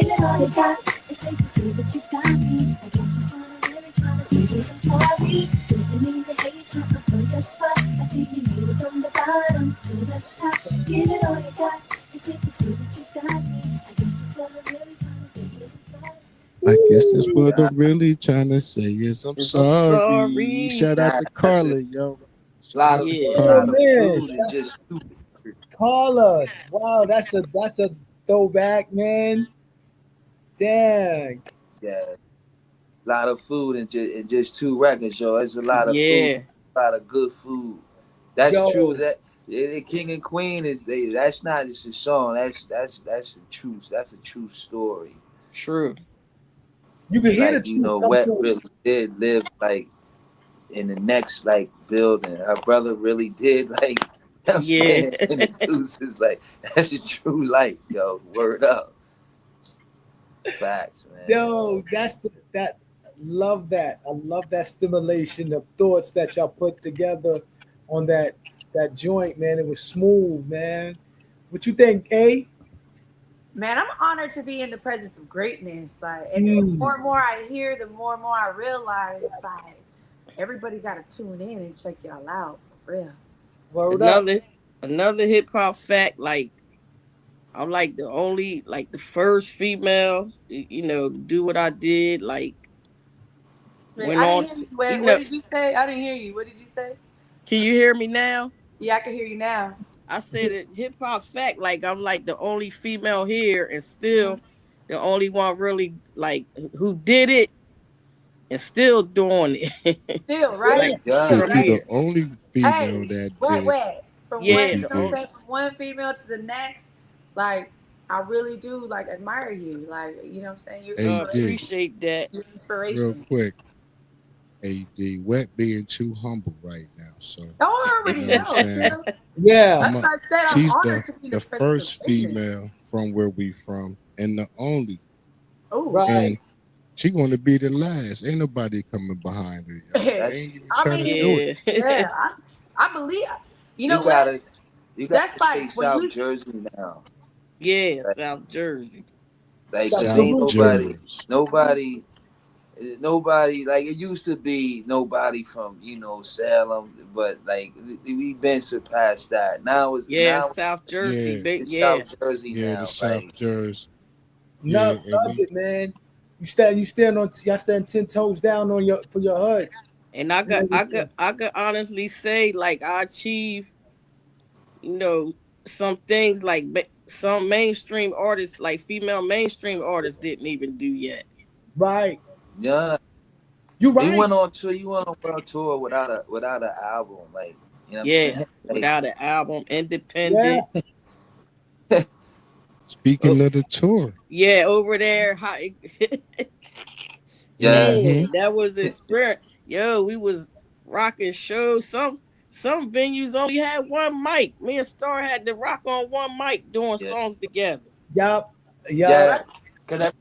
it all you got. It's safe to say that you got me. I just wanna really try to say is I'm sorry. Didn't mean to hate you up on your spot. I see you made it from the bottom to the top. Give it all you got. It's safe to say that you got me. I guess just what I'm really trying to say is I'm sorry. I guess that's what I'm really trying to say is I'm sorry. Shout out to Carla, yo. Lot of Just Carla. Wow, that's a throwback, man. Dang. Yeah. A lot of food and just 2 records, yo. It's a lot of food, a lot of good food. That's true. That the King and Queen that's not just a song. That's the truth. That's a true story. True. You can hear the truth. You know, Wet really did live like in the next like building. Her brother really did like. You know what I'm saying? And the Deuce is like that's just true life, yo. Word up. Facts, man. Yo, that. Love that. I love that stimulation of thoughts that y'all put together on that joint, man. It was smooth, man. What you think, A? Man, I'm honored to be in the presence of greatness. Like, and the more and more I hear, the more and more I realize, like, everybody got to tune in and check y'all out for real. Another hip hop fact, like, I'm like the only, like the first female, you know, to do what I did, like, what did you say? I didn't hear you. What did you say? Can you hear me now? Yeah, I can hear you now. I said that hip hop fact, like I'm like the only female here and still the only one really like who did it and still doing it. Still, right? Like, the only female that did. From one female to the next, like I really do like admire you. Like, you know what I'm saying? I appreciate that. Your inspiration. Real quick. AD. Wet being too humble right now. So I already you know what I'm know. saying? Yeah. I'm That's why I said I'm she's honored to be the the president first of business. female from where we from and the only. Oh, Right. And she gonna be the last. Ain't nobody coming behind her. Yo. They ain't even I trying to mean, do it. yeah, I believe. You know You what? gotta That's say like when South you. Jersey now. Yeah, Like, South Jersey. like South 'cause ain't Jersey. nobody like it used to be nobody from Salem, but like we've been surpassed that. Now Yeah, South Jersey. Yeah. Big, it's yeah. South Jersey Yeah, now. the South Like Jersey. No, Yeah, and love it, man. You stand on y'all stand 10 toes down on for your hood. And I could honestly say, like, I achieved, some things like some mainstream artists, like female mainstream artists, didn't even do yet. Right. yeah, You they right. went on tour. You went on world tour without an album. Like you know what I'm Yeah, saying? Like, without an album, independent. Speaking of the tour. Yeah, over there. yeah. Yeah, that was experience. Yo, we was rocking shows. Some venues only had one mic. Me and Star had to rock on one mic doing Yeah. songs together. Yup. Yeah, because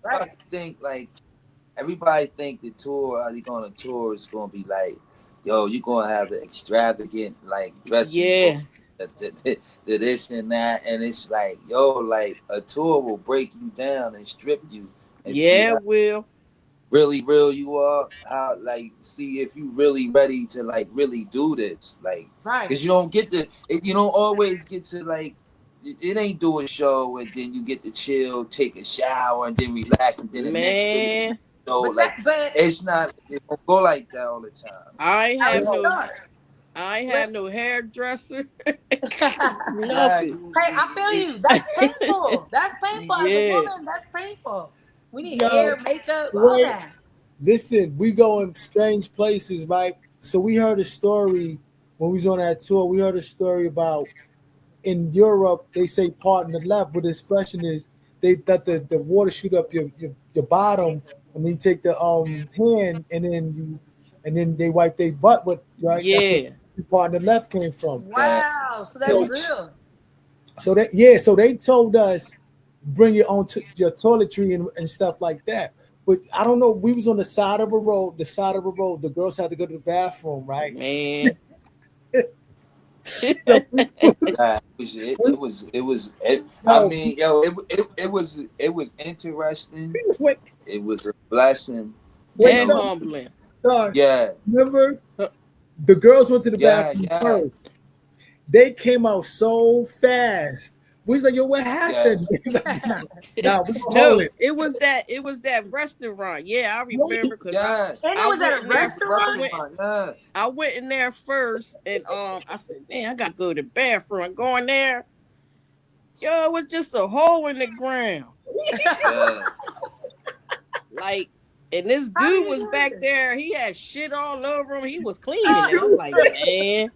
everybody think the tour, how they going on tour is going to be like, yo, you're going to have the extravagant like dressing Yeah. the this and that, and it's like, yo, like a tour will break you down and strip you and see Yeah, how Will. really real you are, how like see if you really ready to like really do this, like Right. because you don't always get to like it ain't do a show and then you get to chill, take a shower, and then relax, and then the next day. Man, So But like but it's not it don't go like that all the time. I ain't have Alex no Star. hairdresser. Yeah, Nothing. Hey, I feel you. That's painful. That's painful as a Yeah. woman. That's painful. We need Yo, hair, makeup, all wait. that. Listen, we go in strange places, right? So we heard a story when we was on that tour. We heard a story about in Europe, they say pardon the left, but the expression is that the water shoot up your bottom, and then you take the hand and then they wipe their butt with, right? Yeah. That's where pardon the left came from. Wow. So that's real. So they told us bring your own your toiletry and stuff like that. But I don't know. We was on the side of a road. The girls had to go to the bathroom, right? Man. It was interesting. It was a blessing. And humbling. Yeah. Remember, the girls went to the bathroom first. They came out so fast. We was like, yo, what happened? He's like, nah, we gonna hold it. It was that restaurant. Yeah, I remember because And it was at a restaurant. I went in there first, and I said, "Man, I gotta go to the bathroom." I go in there, yo, it was just a hole in the ground. Like, and this dude was back there. He had shit all over him. He was cleaning. I'm like, man.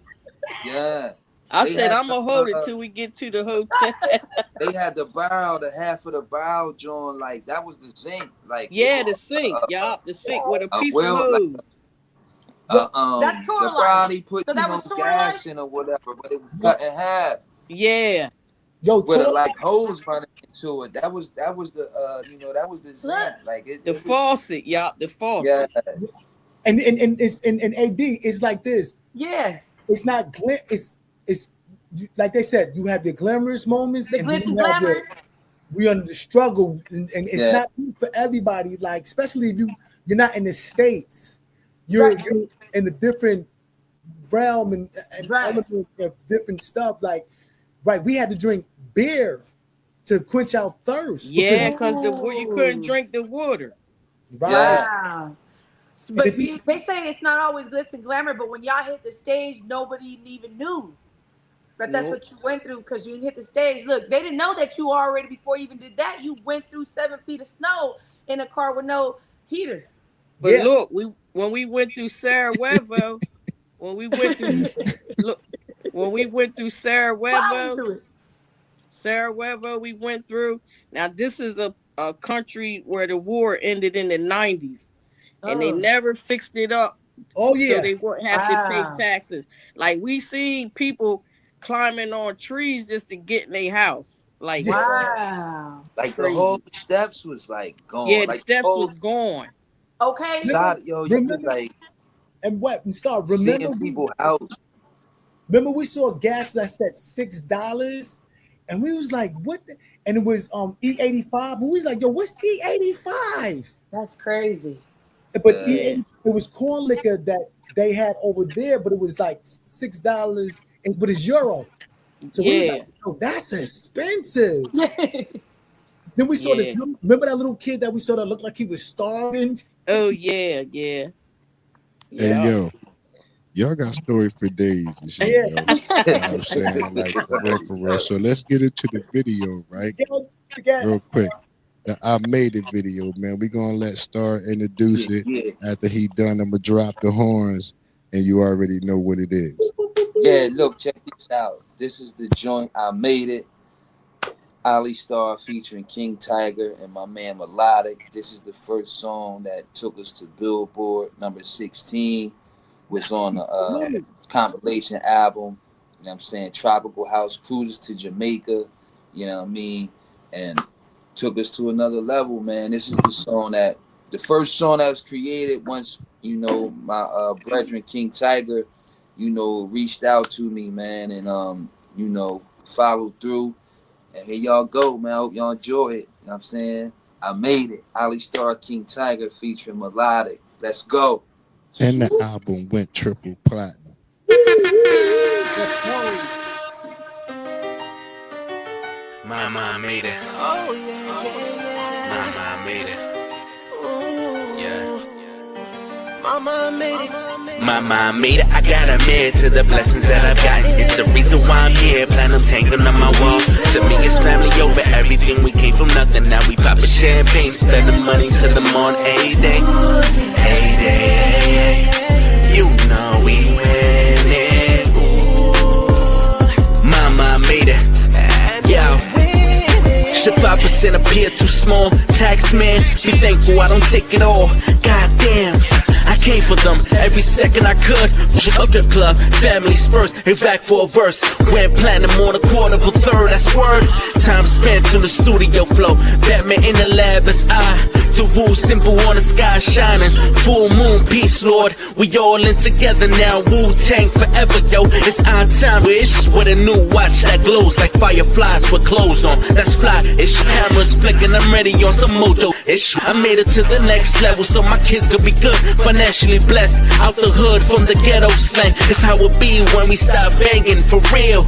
Yeah. I said, I'm gonna hold it till we get to the hotel. They had the half of the bow joint, like that was the sink, like the sink, the sink with a piece of hose. That's tour the life. brownie put So that was tour gas life? in or whatever, but it was cut in half. Yeah. Yo, with a like hose running into it. That was the that was the sink. Like the faucet, the faucet. Yeah. And it's in AD, it's like this. Yeah. It's not it's like they said, you have your glamorous moments, The and then glitz you and have glamour. we under the struggle, and it's not for everybody. Like especially if you're not in the States, you're in a different realm and element of different stuff. Like, we had to drink beer to quench our thirst. Yeah, because you couldn't drink the water. Right. Wow. But they say it's not always glitz and glamour, but when y'all hit the stage, nobody even knew that that's what you went through because you hit the stage. Look, they didn't know that you already, before you even did that, you went through 7 feet of snow in a car with no heater. But look, when we went through Sarajevo, when we went through Sarajevo, we went through. Now this is a country where the war ended in the 90s. And they never fixed it up Oh yeah. So they wouldn't have to pay taxes. Like we seen people climbing on trees just to get in their house. Like wow. Like the whole steps was like gone. Yeah, the like steps was gone. Okay. Side, yo, you Remember- like And what we start seeing remember people out. Remember we saw gas that said $6, and we was like, what? And it was E85. We was like, yo, what's E85? That's crazy. But E80, it was corn liquor that they had over there, but it was like $6, but it's euro. So we was like, yo, that's expensive. Then we saw this. Remember that little kid that we saw that looked like he was starving? Oh yeah, yeah. Hey yo, y'all got story for days and shit, yo. You know what I'm saying? Like for real. So let's get into the video, right? Real quick. The I Made It video, man. We gonna let Star introduce it. After he done, I'm gonna drop the horns and you already know what it is. Yeah, look, check this out. This is the joint I Made It. Ali Star featuring King Tiger and my man Melodic. This is the first song that took us to Billboard number 16. Was on a compilation album. You know what I'm saying? Tropical House Cruises to Jamaica. You know what I mean? And took us to another level, man. This is the first song that was created once, you know, my brethren King Tiger, you know, reached out to me, man, and you know, followed through. And here y'all go, man. I hope y'all enjoy it. You know what I'm saying? I Made It. Ali Star, King Tiger featuring Melodic. Let's go. And the album went triple platinum. Mama made it. Oh yeah. Mama made it. Yeah. Mama made it. Mama made it. I got admit to the blessings that I've gotten. It's the reason why I'm here. Platinum's hanging on my wall. To me, it's family over everything. We came from nothing. Now we poppin' champagne, spending money till the morning. A day, a day. You know we winning. Mama made it. Yo. Should 5% appear too small? Tax man, be thankful I don't take it all. Goddamn, I came for them every second I could. Up the club, families first, and back for a verse. Went platinum on a quarter of a third, that's word. Time spent to the studio flow. Batman in the lab as the rule simple on the sky shining. Full moon, peace, Lord. We all in together now. Wu-Tang forever, yo. It's on time. Wish with a new watch that glows like fireflies with clothes on. That's fly. Ish. Cameras flicking, I'm ready on some mojo. Ish. I made it to the next level so my kids could be good, financially blessed. Out the hood from the ghetto slang. It's how it be when we stop banging for real.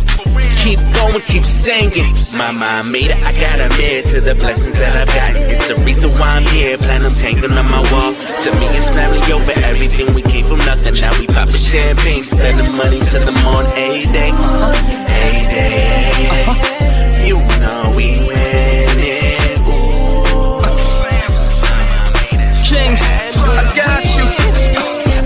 Keep going, keep singing. Mama made it. I got admit to the blessings that I've got. It's the reason why I'm here. Platinum's hanging on my wall. To me, it's family over everything. We came from nothing. Now we poppin' champagne, spending money till the morning. A day, a day. You know we winning. Kings, I got you.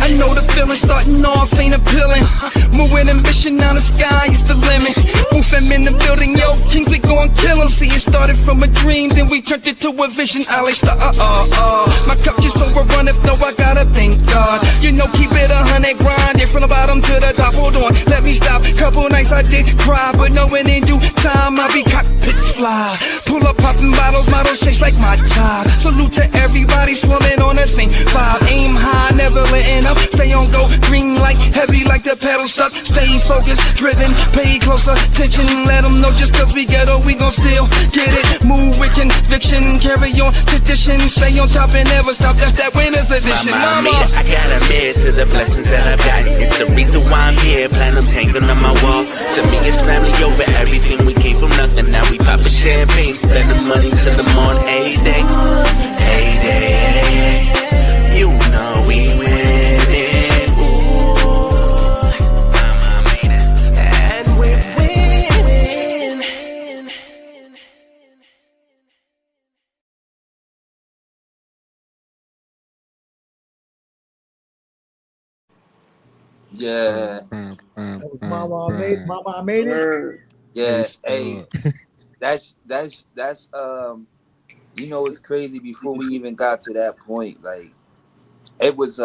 I know the feeling starting off ain't appealing. Moving ambition, now the sky is the limit. Oof, I'm in the building, yo, Kings, we gon' kill them. See, it started from a dream, then we turned it to a vision. I like the my cup just overrun, if no, I gotta thank God. You know, keep it 100 grind, from the bottom to the top. Hold on, let me stop. Couple nights I did cry, but knowing in due time, I be cockpit fly. Pull up, popping bottles, models chase like my tide. Salute to everybody swimming on the same vibe. Aim high, never letting up. Stay on go, green light, heavy like the pedal stuck. Stay focused, driven, pay close attention. Let them know just cause we ghetto, we gon' still get it. Move with conviction, carry on tradition. Stay on top and never stop, that's that winner's edition. Mama made it. I got admit to the blessings that I've got. It's the reason why I'm here. Platinum's hanging on my wall. To me, it's family over everything. We came from nothing. Now we poppin' champagne, spending money till the morning. A day, a day. You know we winning. Mama made it. And we're winning. Yeah. Mama I made it. Yeah, hey, that's you know, it's crazy. Before we even got to that point, like it was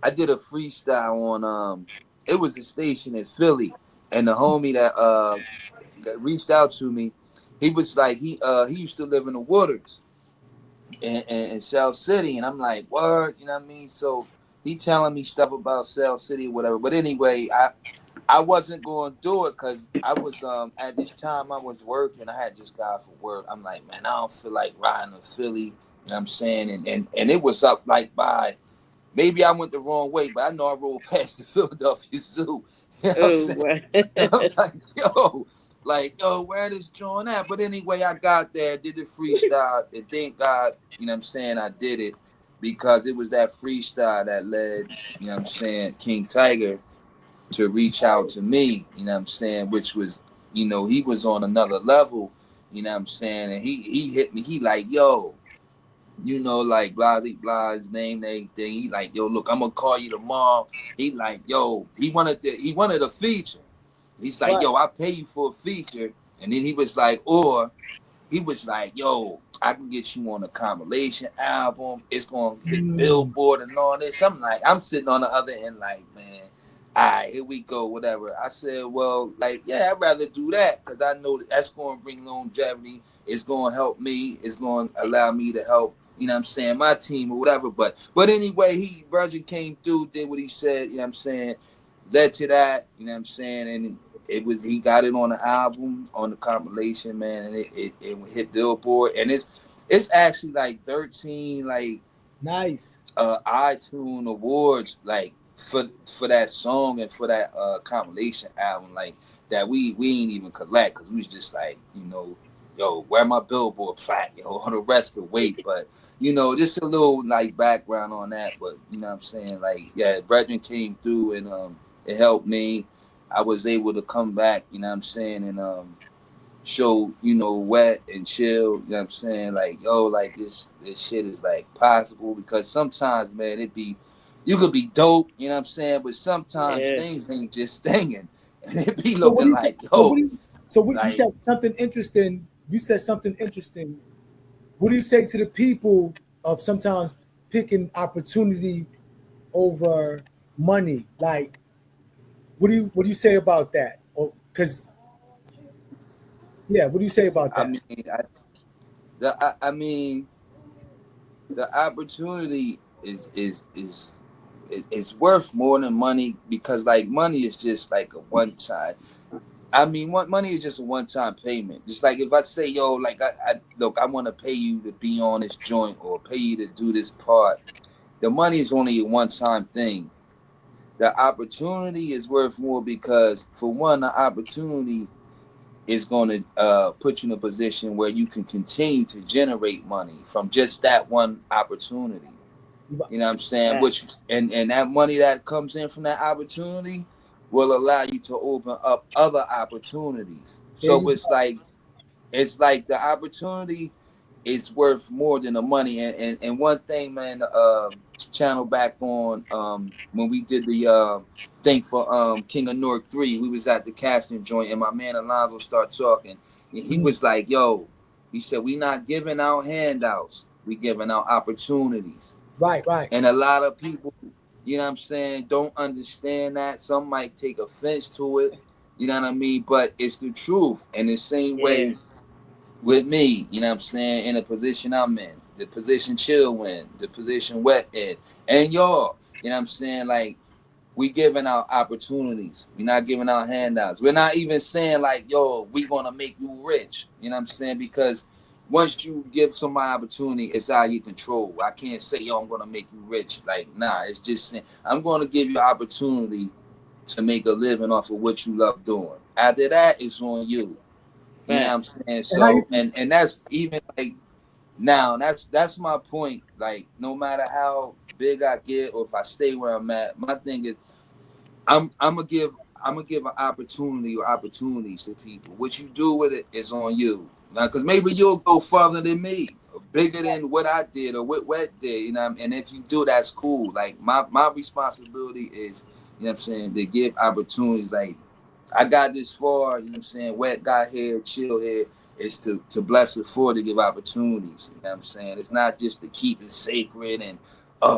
I did a freestyle on it was a station in Philly, and the homie that reached out to me, he was like he used to live in the Wooders in South City, and I'm like, word, you know what I mean? So he telling me stuff about South City or whatever. But anyway, I wasn't going to do it because I was at this time I was working. I had just got for work. I'm like, man, I don't feel like riding to Philly. You know what I'm saying? And it was up like by, maybe I went the wrong way, but I know I rolled past the Philadelphia Zoo. You know what I'm saying? I'm like, yo, where this joint at? But anyway, I got there, did the freestyle, and thank God, you know what I'm saying, I did it because it was that freestyle that led, you know what I'm saying, King Tiger to reach out to me, you know what I'm saying, which was, you know, he was on another level, you know what I'm saying, and he hit me, he like, yo, you know, like Blasey Blas name, everything. He like, yo, look, I'm gonna call you tomorrow. He like, yo, he wanted a feature. He's like, yo, I'll pay you for a feature. And then he was like, or he was like, yo, I can get you on a compilation album. It's gonna hit Billboard and all this. I'm like, I'm sitting on the other end like, man, all right, here we go, whatever. I said, well, like, yeah, I'd rather do that because I know that's gonna bring longevity. It's gonna help me. It's gonna allow me to help, you know what I'm saying, my team or whatever. But anyway, Virgin came through, did what he said, you know what I'm saying, led to that, you know what I'm saying, and he got it on the album, on the compilation, man, and it hit Billboard, and it's actually like 13 like nice iTunes awards like for that song and for that compilation album, like that we ain't even collect because we was just like, you know, yo, where my Billboard plaque, yo, all the rest could wait. But you know, just a little like background on that. But you know what I'm saying, like, yeah, Brethren came through and it helped me. I was able to come back, you know what I'm saying, and show, you know, Wet and Chill, you know what I'm saying, like, yo, like this shit is like possible, because sometimes, man, you could be dope, you know what I'm saying, but sometimes things ain't just thinging, and it be looking like, yo. You said something interesting. You said something interesting. What do you say to the people of sometimes picking opportunity over money? Like, what do you say about that? Or because, yeah, what do you say about that? I mean, the opportunity is worth more than money, because like money is just like a one time. I mean, money is just a one-time payment. Just like if I say, yo, like, I want to pay you to be on this joint or pay you to do this part. The money is only a one-time thing. The opportunity is worth more because, for one, the opportunity is going to put you in a position where you can continue to generate money from just that one opportunity. You know what I'm saying? Which and that money that comes in from that opportunity will allow you to open up other opportunities. So it's like the opportunity is worth more than the money. And one thing, man, channel back on when we did the thing for King of Newark 3, we was at the casting joint, and my man Alonzo started talking. And he was like, yo, he said, we not giving out handouts, we giving out opportunities. Right. And a lot of people, you know what I'm saying, don't understand that. Some might take offense to it, you know what I mean? But it's the truth. And the same way with me, you know what I'm saying, in the position I'm in, the position Chill in, the position Wet in, and y'all, you know what I'm saying, like, we giving out opportunities. We're not giving out handouts. We're not even saying like, yo, we gonna make you rich, you know what I'm saying? Because once you give somebody opportunity, it's out of your control. I can't say, yo, I'm going to make you rich. Like, nah, it's just saying, I'm going to give you opportunity to make a living off of what you love doing. After that, it's on you. You know what I'm saying? So, and that's even like, now, that's my point. Like, no matter how big I get or if I stay where I'm at, my thing is, I'm gonna give an opportunity or opportunities to people. What you do with it is on you. Now, because maybe you'll go farther than me, or bigger than what I did or what Wet did, you know. And if you do, that's cool. Like, my responsibility is, you know what I'm saying, to give opportunities. Like, I got this far, you know what I'm saying, Wet got here, Chill here, is to bless it for, to give opportunities. You know what I'm saying? It's not just to keep it sacred and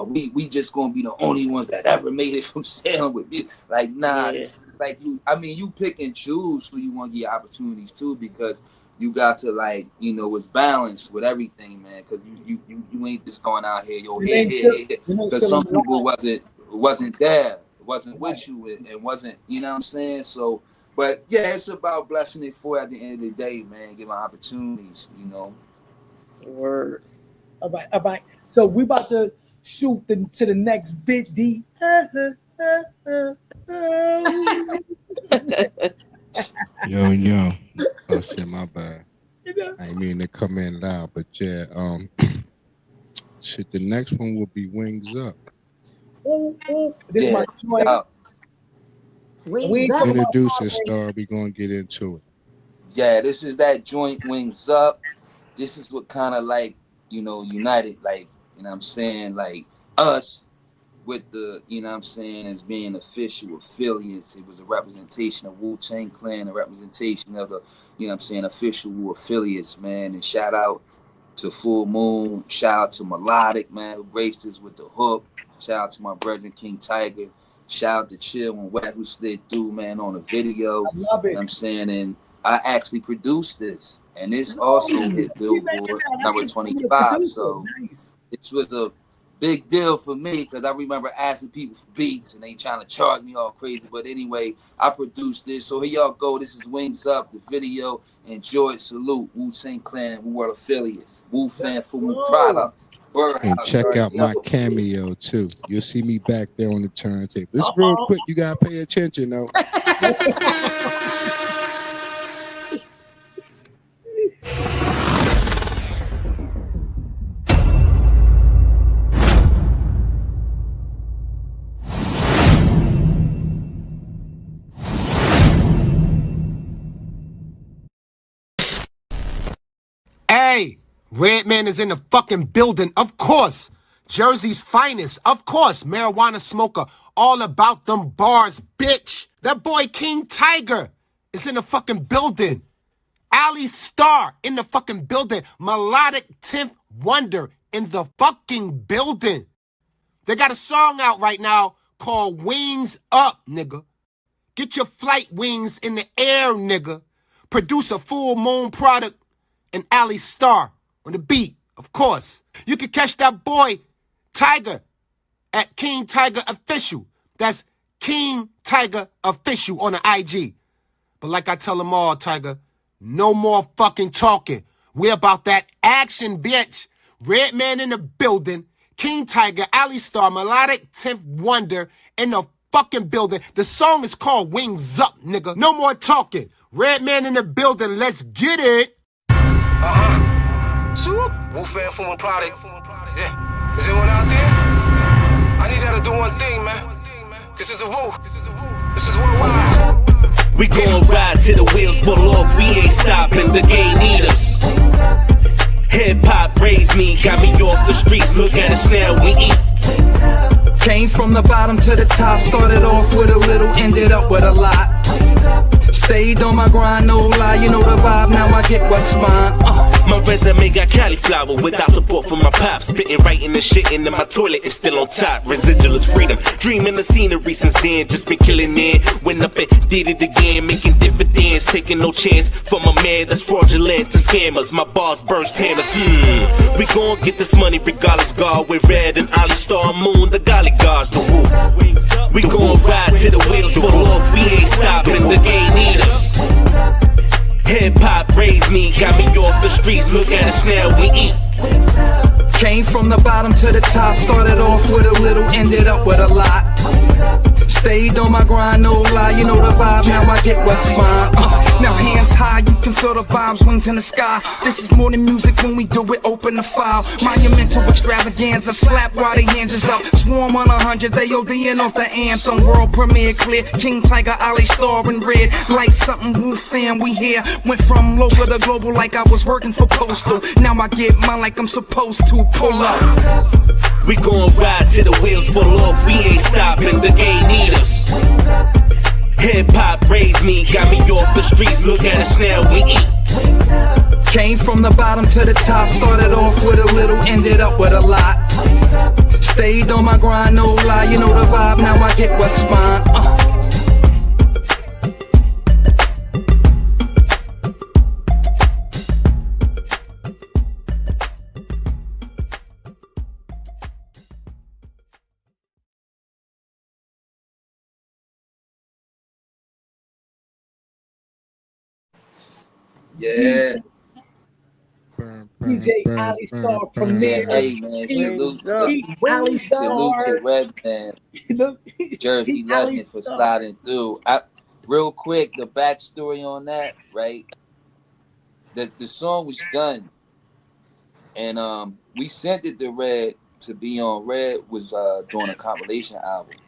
we just gonna be the only ones that ever made it from Salem with me. Like, nah, it's like you pick and choose who you want to get opportunities to, because you got to, like, it's balanced with everything, man. Because you ain't just going out here, because some people wasn't there, wasn't with you, and wasn't, you know what I'm saying? So, but yeah, it's about blessing it for at the end of the day, man. Giving opportunities, Word. All right. So we about to shoot to the next bit, D. Yo. Oh shit, my bad. I ain't mean to come in loud, but yeah, shit, the next one will be Wings Up. This is my joint. Introduce it, Star. We gonna get into it. Yeah, this is that joint, Wings Up. This is what kind of, like, united, like, you know what I'm saying, like us with the, you know what I'm saying, as being official affiliates. It was a representation of Wu-Tang Clan, a representation of the, you know what I'm saying, official affiliates, man. And shout out to Full Moon, shout out to Melodic, man, who graced us with the hook. Shout out to my brethren King Tiger. Shout out to Chill and Wet, who slid through, man, on the video. I love it. You know what I'm saying? And I actually produced this. And this also hit Billboard number 25. So this was a big deal for me, because I remember asking people for beats and they trying to charge me all crazy. But anyway, I produced this. So here y'all go. This is Wings Up, the video. Enjoy, salute, Wu-Tang Clan, Wu World Affiliates, Wu Fan, Full Moon Product. And check out my cameo too. You'll see me back there on the turntable. It's real quick. You gotta pay attention though. Hey, Redman is in the fucking building, of course. Jersey's finest, of course. Marijuana smoker, all about them bars, bitch. That boy King Tiger is in the fucking building. Ali Star in the fucking building. Melodic 10th Wonder in the fucking building. They got a song out right now called Wings Up, nigga. Get your flight wings in the air, nigga. Produce a Full Moon Product and Ali Star on the beat, of course. You can catch that boy Tiger at King Tiger Official. That's King Tiger Official on the IG. But like I tell them all, Tiger, no more fucking talking. We're about that action, bitch. Redman in the building. King Tiger, Ali Star, Melodic 10th Wonder in the fucking building. The song is called Wings Up, nigga. No more talking. Redman in the building. Let's get it. Wu Fan Full Moon Product. Yeah. Is anyone out there? I need y'all to do one thing, man. This is a Wu. This is worldwide. We gon' ride till the wheels fall off. We ain't stopping. The game need us. Hip hop raised me, got me off the streets. Look at us now, we eat. Came from the bottom to the top. Started off with a little, ended up with a lot. Stayed on my grind, no lie, you know the vibe, now I get what's mine. My resume got cauliflower without support from my pops. Spitting right in the shit into my toilet is still on top. Residual is freedom, dreaming the scenery since then. Just been killing it, went up and did it again. Making dividends, taking no chance from a man that's fraudulent to scammers. My bars burst hammers, We gon' get this money regardless, God. With Red and Ali Star Moon, the golly gods, the Wu. We gon' ride till the wheels fall off. We ain't stopping, the game need us. Hip hop raised me, got me off the streets. Look at us now, we eat. Came from the bottom to the top. Started off with a little, ended up with a lot. Stayed on my grind, no lie, you know the vibe, now I get what's mine. Now hands high, you can feel the vibes, wings in the sky. This is more than music when we do it, open the file. Monumental extravaganza, slap while the hands is up. Swarm on 100, they ODing off the anthem. World premiere clear, King Tiger, Ali Star in red. Like something Wu Fan, we here. Went from local to global like I was working for Postal. Now I get mine like I'm supposed to pull up. We gon' ride till the wheels fall off. We ain't stopping, the game need us. Hip hop raised me, got me off the streets. Look at us now, we eat. Came from the bottom to the top. Started off with a little, ended up with a lot. Stayed on my grind, no lie, you know the vibe, now I get what's mine. Yeah. DJ Ali Star premiere. Hey man, salute Ali salute Star. to Redman, Jersey Ali legend for Star. sliding through. Real quick, the backstory on that, right? The song was done, and we sent it to Red to be on. Red was doing a compilation album. You know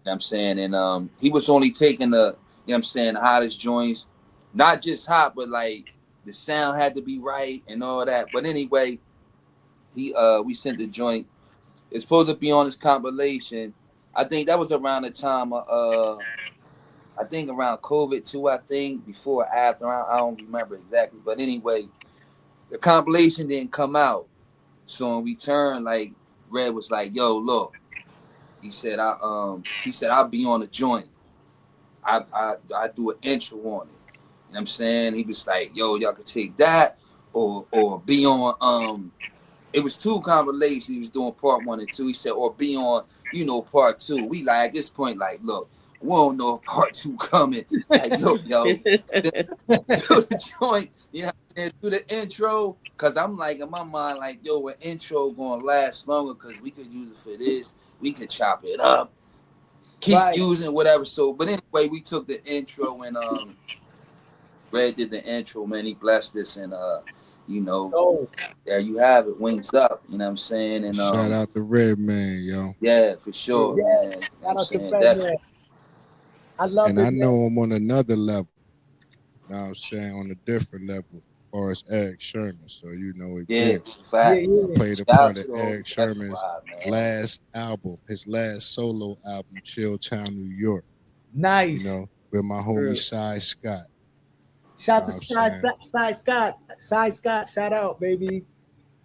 what I'm saying? And he was only taking the, you know what I'm saying, the hottest joints, not just hot, but like the sound had to be right and all that. But anyway, we sent the joint. It's supposed to be on this compilation. I think that was around the time I think around COVID too, I think, before or after, I don't remember exactly. But anyway, the compilation didn't come out. So in return, like, Red was like, yo, look, he said I'll be on the joint. I do an intro on it. You know what I'm saying? He was like, yo, y'all could take that or be on it was 2 compilations. He was doing part 1 and 2. He said, or be on, you know, part 2. We like at this point, like, look, we don't know if part 2 coming. Like, yo, do the joint, you know what I'm saying? Do the intro. Cause I'm like, in my mind, like, yo, an intro gonna last longer because we could use it for this. We could chop it up. Keep using whatever. So, but anyway, we took the intro and Red did the intro, man. He blessed us and you know, there you have it. Wings up, you know what I'm saying? And shout out to Redman, yo. Yeah, for sure, man. Shout out to Redman. Redman. I love and it. I know him on another level. You know what I'm saying? On a different level as far as Eric Sherman. So you know it. Yeah, I played a part of Shout out to Eric Sherman's last album, his last solo album, Chilltown, New York. Nice. You know, with my homie Cy Scott. Shout out to Cy Scott. Shout out, baby.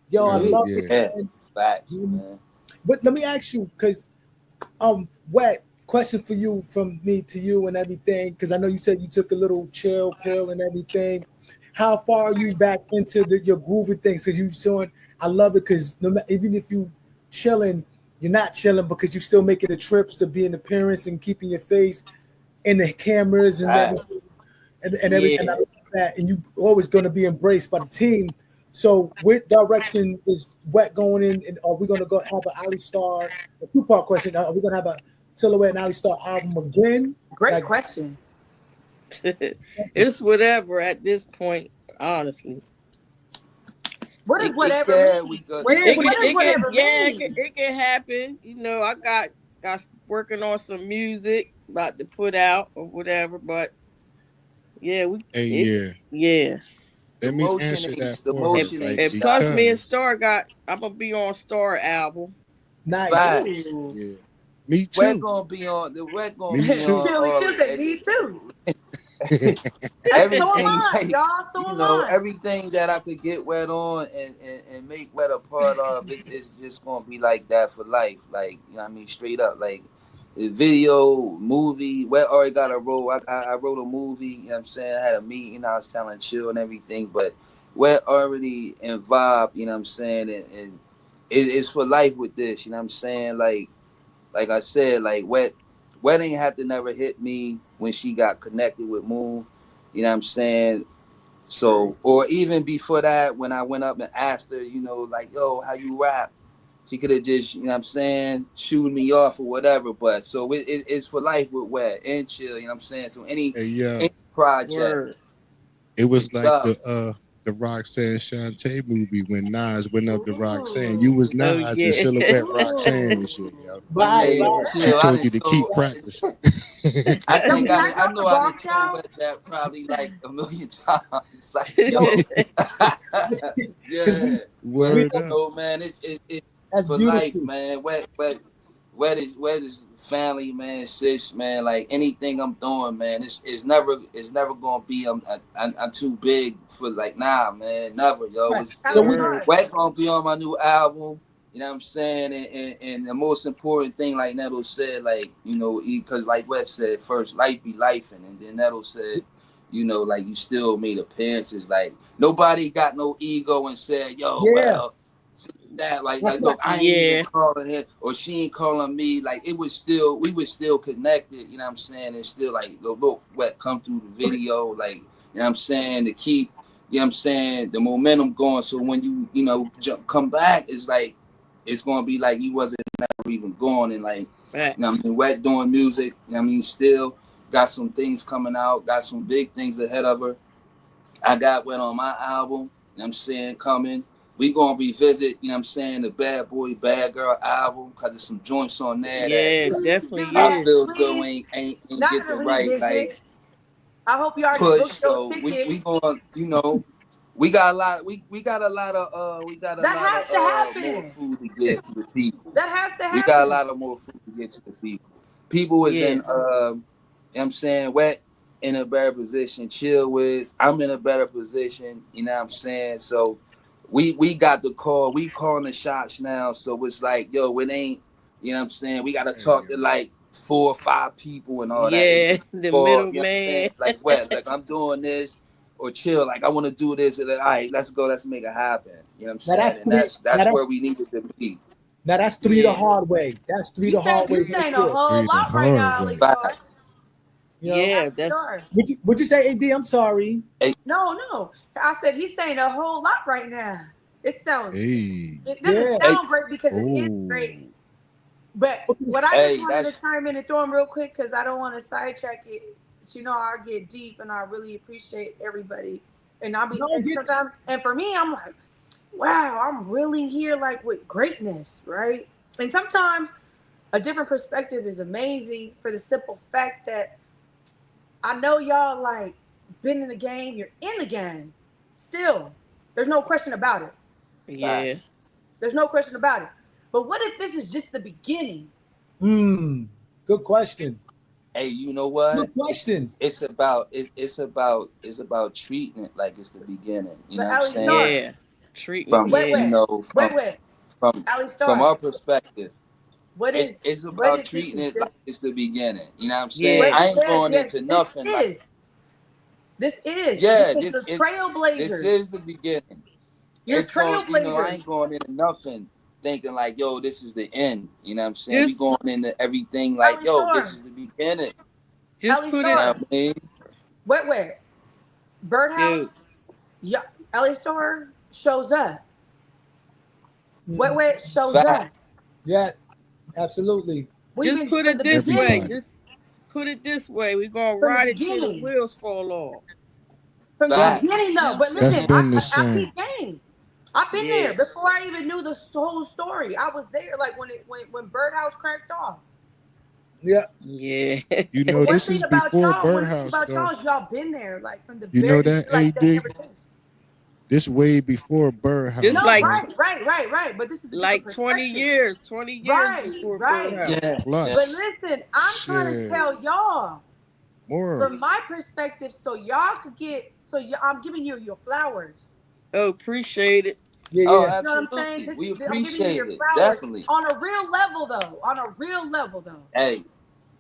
Yo, I love it. Man. Facts, man. But let me ask you, because Wet, question for you from me to you and everything, because I know you said you took a little chill pill and everything. How far are you back into your groovy things? Because you showing, I love it because even if you chilling, you're not chilling because you're still making the trips to be in appearance and keeping your face in the cameras and everything. And everything like that, and you always going to be embraced by the team. So, what direction is Wet going in? And are we going to go have an Ali Star? A 2-part question: are we going to have a Silhouette and Ali Star album again? Great question. It's whatever at this point, honestly. What is whatever? It can happen. You know, I got working on some music about to put out or whatever, but. Yeah, yeah. Let me answer that for you. If plus me and Star I'm gonna be on Star album. Nice. Yeah. Me too. We're gonna be on the. We're gonna be on. Me too. Everything, y'all. Everything that I could get Wet on and make Wet a part of, it's just gonna be like that for life. Like, you know what I mean, straight up, like. The video, movie, Wet already got a role. I wrote a movie, you know what I'm saying? I had a meeting, I was telling Chill and everything, but Wet already involved, you know what I'm saying? And it's for life with this, you know what I'm saying? Like I said, like Wet ain't had to never hit me when she got connected with Moon, you know what I'm saying? So, or even before that, when I went up and asked her, you know, like, yo, how you rap? She could have just, you know what I'm saying, shooed me off or whatever. But so it's for life with Wet and Chill, you know what I'm saying? So any project. It was like the Roxanne Shantae movie when Nas went up to Roxanne. You was Nas and Silhouette Roxanne and shit, yo. She told you to keep practicing. I think I know I done told Wet that probably like a million times. Like, yo. Yeah. Word up. So, man, it's that's for beautiful. life, man. Wet is family, man. Sis, man. Like anything I'm doing, man. It's never gonna be. I'm too big for like. Nah, man. Never, yo. Wet gonna be on my new album. You know You know what I'm saying? And the most important thing, like Nettle said, like, you know, because like Wes said, first life be life, and then Nettle said, you know, like you still made appearances. Like nobody got no ego and said, yo, well, that like look, I ain't even calling him or she ain't calling me. Like it was still, we was still connected, you know what I'm saying? And still like look what come through the video, like, you know what I'm saying, to keep, you know what I'm saying, the momentum going. So when you know, come back, it's like, it's gonna be like you wasn't never even going, and like, you know what I mean, Wet doing music, you know what I mean, still got some things coming out, got some big things ahead of her. I got Wet on my album, you know what I'm saying, coming. We gonna revisit, you know what I'm saying, the Bad Boy, Bad Girl album, cause there's some joints on there that definitely I feel please. still ain't Not get a the right revisit. like I hope you already push. booked your So ticket. we gonna, you know, we got a lot That has to happen. more food to get to the people. That has to We got a happen. lot of more food to get to the people. People was in Yes. you know what I'm saying, Wet in a better position, Chill with, I'm in a better position, you know what I'm saying? So we got the call, we calling the shots now. So it's like, yo, it ain't, you know what I'm saying? We gotta talk to like 4 or 5 people and all that. Yeah, the Or, middle you know what I'm saying? man. Like Wet, like I'm doing this, or Chill, like I want to do this, and then, all right, let's go, let's make it happen. You know what I'm Now saying? That's where we needed to be. Now that's three the hard way. That's three the hard way. You saying a whole lot right now, Ali Star. You know? Yeah, Star. Would you say, AD? I'm sorry. No. I said he's saying a whole lot right now. It sounds. Hey. It doesn't sound great because it is great. But what I just wanted to chime in and throw him real quick because I don't want to sidetrack it. But you know, I get deep and I really appreciate everybody. And I'll be sometimes, and for me, I'm like, wow, I'm really here like with greatness, right? And sometimes a different perspective is amazing for the simple fact that I know y'all like been in the game, you're in the game. Still, there's no question about it. Yeah. There's no question about it. But what if this is just the beginning? Good question. Hey, you know what? Good question. It's about treating it like it's the beginning. You know what I'm saying? Yeah. Treatment. From you know, from our perspective. It's about treating it like it's the beginning. You know what I'm saying? I ain't going into nothing. This is the trailblazers. This is the beginning. You're trailblazers. You know, I ain't going into nothing thinking like, yo, this is the end. You know what I'm saying? We going into everything like, yo, this is the beginning. Just put it. You know what I mean? Wait. Birdhouse. Yeah, Ellie Store shows up. Wet shows up. Yeah, absolutely. Just put it this way. Just put it this way. We're gonna ride it till the wheels fall off. From the beginning, though. But listen, I keep game. I've been there before I even knew the whole story. I was there, like when Birdhouse cracked off. Yeah. You know, this is before Birdhouse. About y'all, y'all been there, like from the You very, know that, like, AD? This way before Birdhouse. Just like right. But this is like 20 years before Birdhouse. Yeah. But listen, I'm trying to tell y'all from my perspective, so y'all could get. I'm giving you your flowers. Oh, appreciate it. Yeah. Oh, You know what I'm absolutely. saying? We I'm giving you appreciate your it. flowers Definitely. on a real level, though. Hey,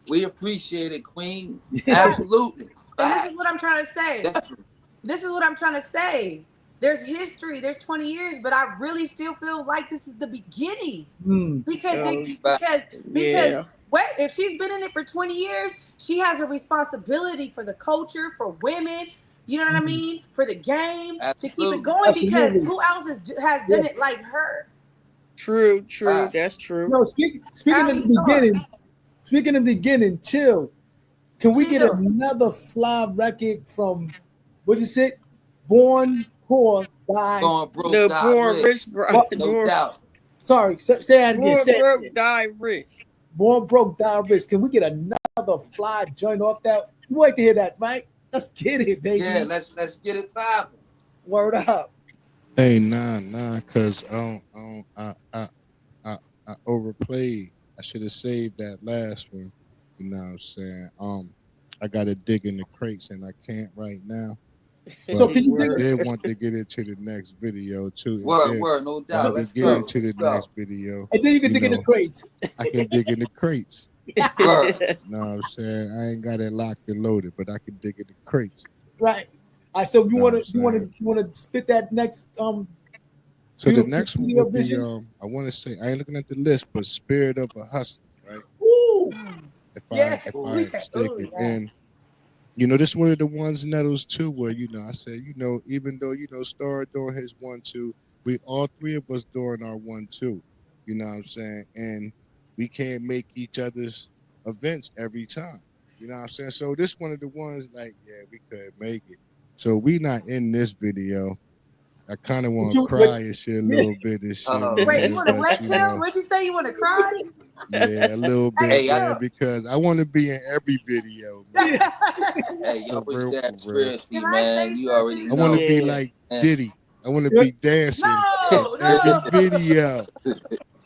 we appreciate it, Queen. Absolutely. And this is what I'm trying to say. Definitely. This is what I'm trying to say. There's history. There's 20 years, but I really still feel like this is the beginning. Because if she's been in it for 20 years, she has a responsibility for the culture, for women. You know what I mean? For the game to keep it going. Because who else has done it like her? True. That's true. No, speaking of the beginning, Chill. Can we get another fly record from what you said? Born Poor, Die. Born Rich, no doubt. Sorry, say that again. Born Broke, Die Rich. Born Broke, Die Rich. Can we get another fly joint off that? We like to hear that, Mike. Let's get it, baby. Yeah, let's get it popping. Word up. Hey, nah, cause I overplayed. I should have saved that last one. You know what I'm saying? I gotta dig in the crates and I can't right now. So But can you I think? did want to get into the next video too. And Word, then word, no when doubt. we Let's get go. into the Let's go. next video, And then you can you dig in the know, crates. I can dig in the crates. Word. Know what I'm saying? I ain't got it locked and loaded, but I can dig in the crates. Right. All right. So you Know want what to I'm you want to spit that next So the beautiful next one video would be vision? I want to say I ain't looking at the list, but Spirit of a Hustler, right? Ooh. If Yeah. I'm Ooh, mistaken. yeah. And you know, this one of the ones Nettles too, where I said, even though Star doing his 1-2, we all three of us doing our 1-2. You know what I'm saying? And we can't make each other's events every time. You know what I'm saying? So this one of the ones like, yeah, we could make it. So we not in this video. I kind of want to cry and shit a little bit and shit, Wait, you man. want to But what, Kim? What'd you say? You want to cry? yeah, a little bit, Hey, man, because I want to be in every video, man. Hey, yo, For with real, that for real. seriously, man. You already I want know. to be like man. Diddy. I want to be dancing in every video.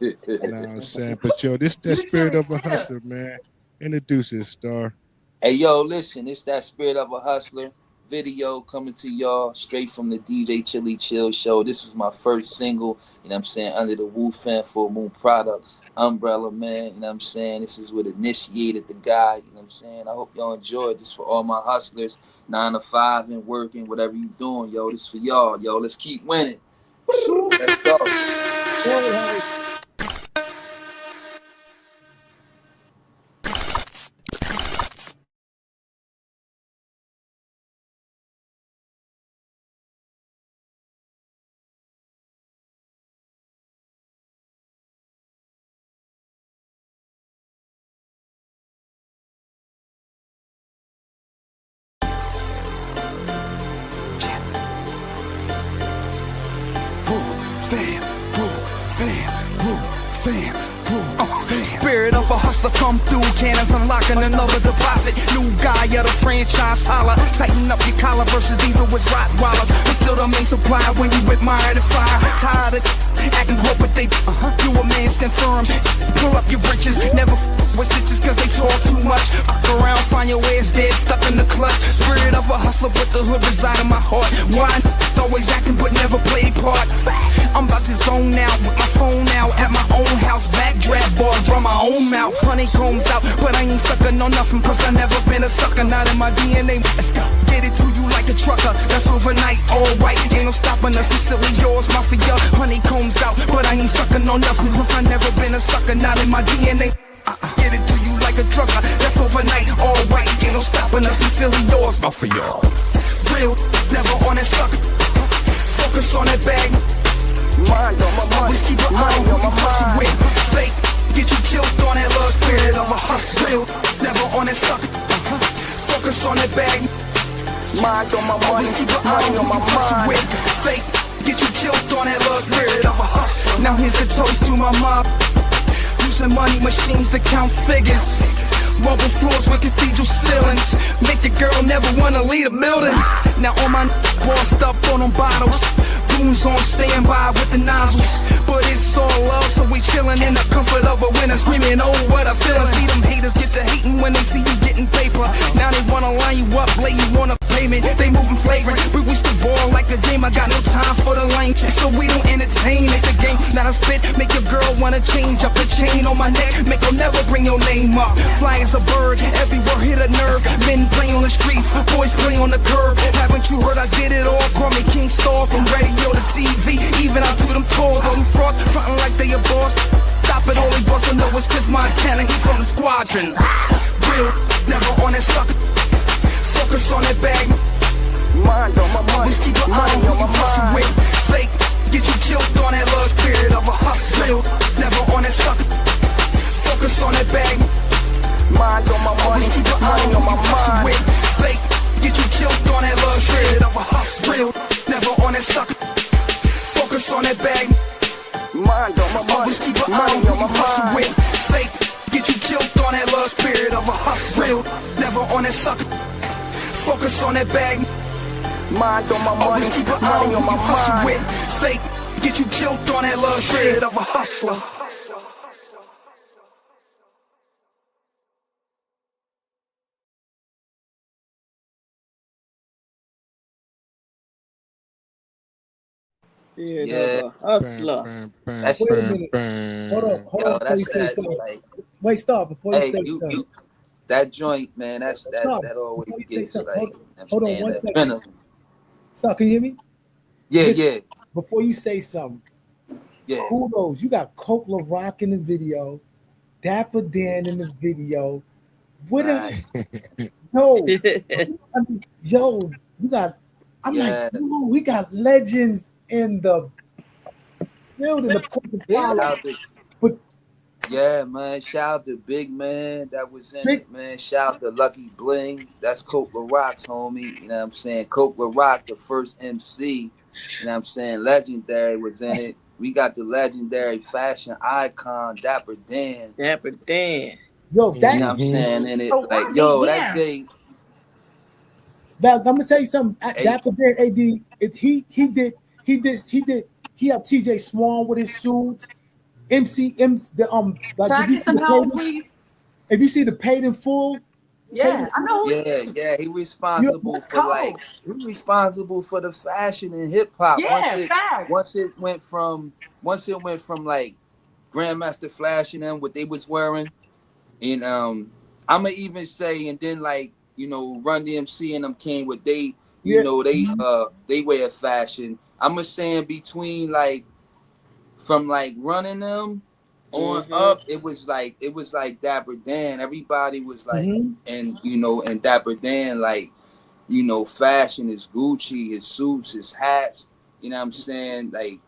You know what I'm saying? But yo, this that Spirit of a Hustler, man. Introduce it, Star. Hey, yo, listen, it's that Spirit of a Hustler video coming to y'all straight from the DJ Chili Chill show. This was my first single, you know what I'm saying, under the Wu Fan Full Moon product umbrella, man. You know what I'm saying? This is what initiated the guy, you know what I'm saying? I hope y'all enjoyed this for all my hustlers, 9 to 5 and working, whatever you doing, yo. This for y'all, yo. Let's keep winning. Let's go. Spirit of a hustler come through, cannons unlocking another deposit. New guy of the franchise holler. Tighten up your collar versus diesel with Rottweilers. But still the main supply when you admire the fire. Tired of acting hope, but they you a man stand firm. Pull up your britches, never with stitches cause they talk too much. Fuck around, find your ass dead, stuck in the clutch. Spirit of a hustler, but the hood reside in my heart. Why always acting but never play part. I'm about to zone out with my phone out at my own house. Backdraft boy, from my own mouth. Honeycombs out, but I ain't sucking on nothing. Cause I never been a sucker, not in my DNA. Let's go. Get it to you like a trucker. That's overnight, alright. Ain't no stopping us, it's silly yours, mafia. Honeycombs out, but I ain't sucking on nothing. Cause I never been a sucker, not in my DNA. Get it to you like a trucker. That's overnight, alright. Ain't no stopping us, it's silly yours, mafia. Real, never on that sucker. Focus on that bag. Mind on my mind. Always keep an eye on who you hustle with. Fake, get you killed on that love. Spirit of a hustle. Real, never on that sucker. Focus on that bag. Mind on my mind. Always keep an eye on who you hustle with. Fake, get you killed on that love. Spirit of a hustle. Now here's a toast to my mob. Using money machines to count figures. Marble floors with cathedral ceilings. Make the girl never wanna leave the building. Now all my bossed up on them bottles. Goons on standby with the nozzles. But it's all love, so we chillin' in the comfort of a winter. Screaming, oh, what a feeling. See them haters get to hating when they see you getting paper. Now they wanna line you up, lay you on a payment. They moving flagrant, but we still ball like a game. I got no time for the lane, so we don't entertain. It's a game, not a spit. Make your girl wanna change up the chain on my neck. Make her never bring your name up. Fly as a bird, every word hit a nerve. Men play on the streets, boys play on the curb. Haven't you heard I did it all? Call me King Star from radio to TV. Even out to them tours, on them frost, frontin' like they a boss. Stop it, only boss I know is Cliff Montana. He from the squadron. Real, never on that sucker. Focus on that bag. Mind on my mind. Always keep an eye on who you hustle with. Fake, get you killed on that love. Spirit of a hustle. Real, never on that sucker. Focus on that bag. Mind on my mind. Always keep an eye on who you hustle with. Fake, get you killed on that love. Spirit of a hustle. Real, never on that sucker. Focus on that bag. Mind on my mind. Always keep an eye on who you hustle with. Fake, get you killed on that love. Spirit of a hustle. Real, never on that sucker. Focus on that bag. Mind on my mind. Always keep an eye on who you hustle with. Fake, get you killed on that love. Spirit of a hustler. Yeah. Hustler. That shit, Wait a minute. Hold on. Hold on. Before you say something. Wait, stop. Before you say something. That joint, man, that always gets like. Hold on 1 second. Stop. Can you hear me? Yeah, Listen, yeah. Before you say something, kudos. You got Coke LaRock in the video, Dapper Dan in the video. What yo, I mean, yo, you got. I'm like, yo, we got legends in the building. Of course, yeah, man. Shout out to Big Man that was in it, man. Shout out to Lucky Bling. That's Coke LaRock's homie. You know what I'm saying? Coke LaRock, the first MC. You know what I'm saying? Legendary was in it. We got the legendary fashion icon, Dapper Dan. Dapper Dan. Yo, that, you know what I'm saying? And it, like, yo, that day. I'm gonna tell you something. Dapper Dan, AD, he helped TJ Swan with his suits. Like, Can I get some help, please? If you see the Paid in Full, yeah, I know. Yeah, he responsible for like responsible for the fashion and hip hop. Yeah, once it went from like Grandmaster Flash and them what they was wearing, and I'ma even say, and then like Run DMC and them came with they they way of fashion. I'ma saying between like from like running them on up, it was like Dapper Dan. Everybody was like, and Dapper Dan, like, fashion, his Gucci, his suits, his hats. You know what I'm saying? Like,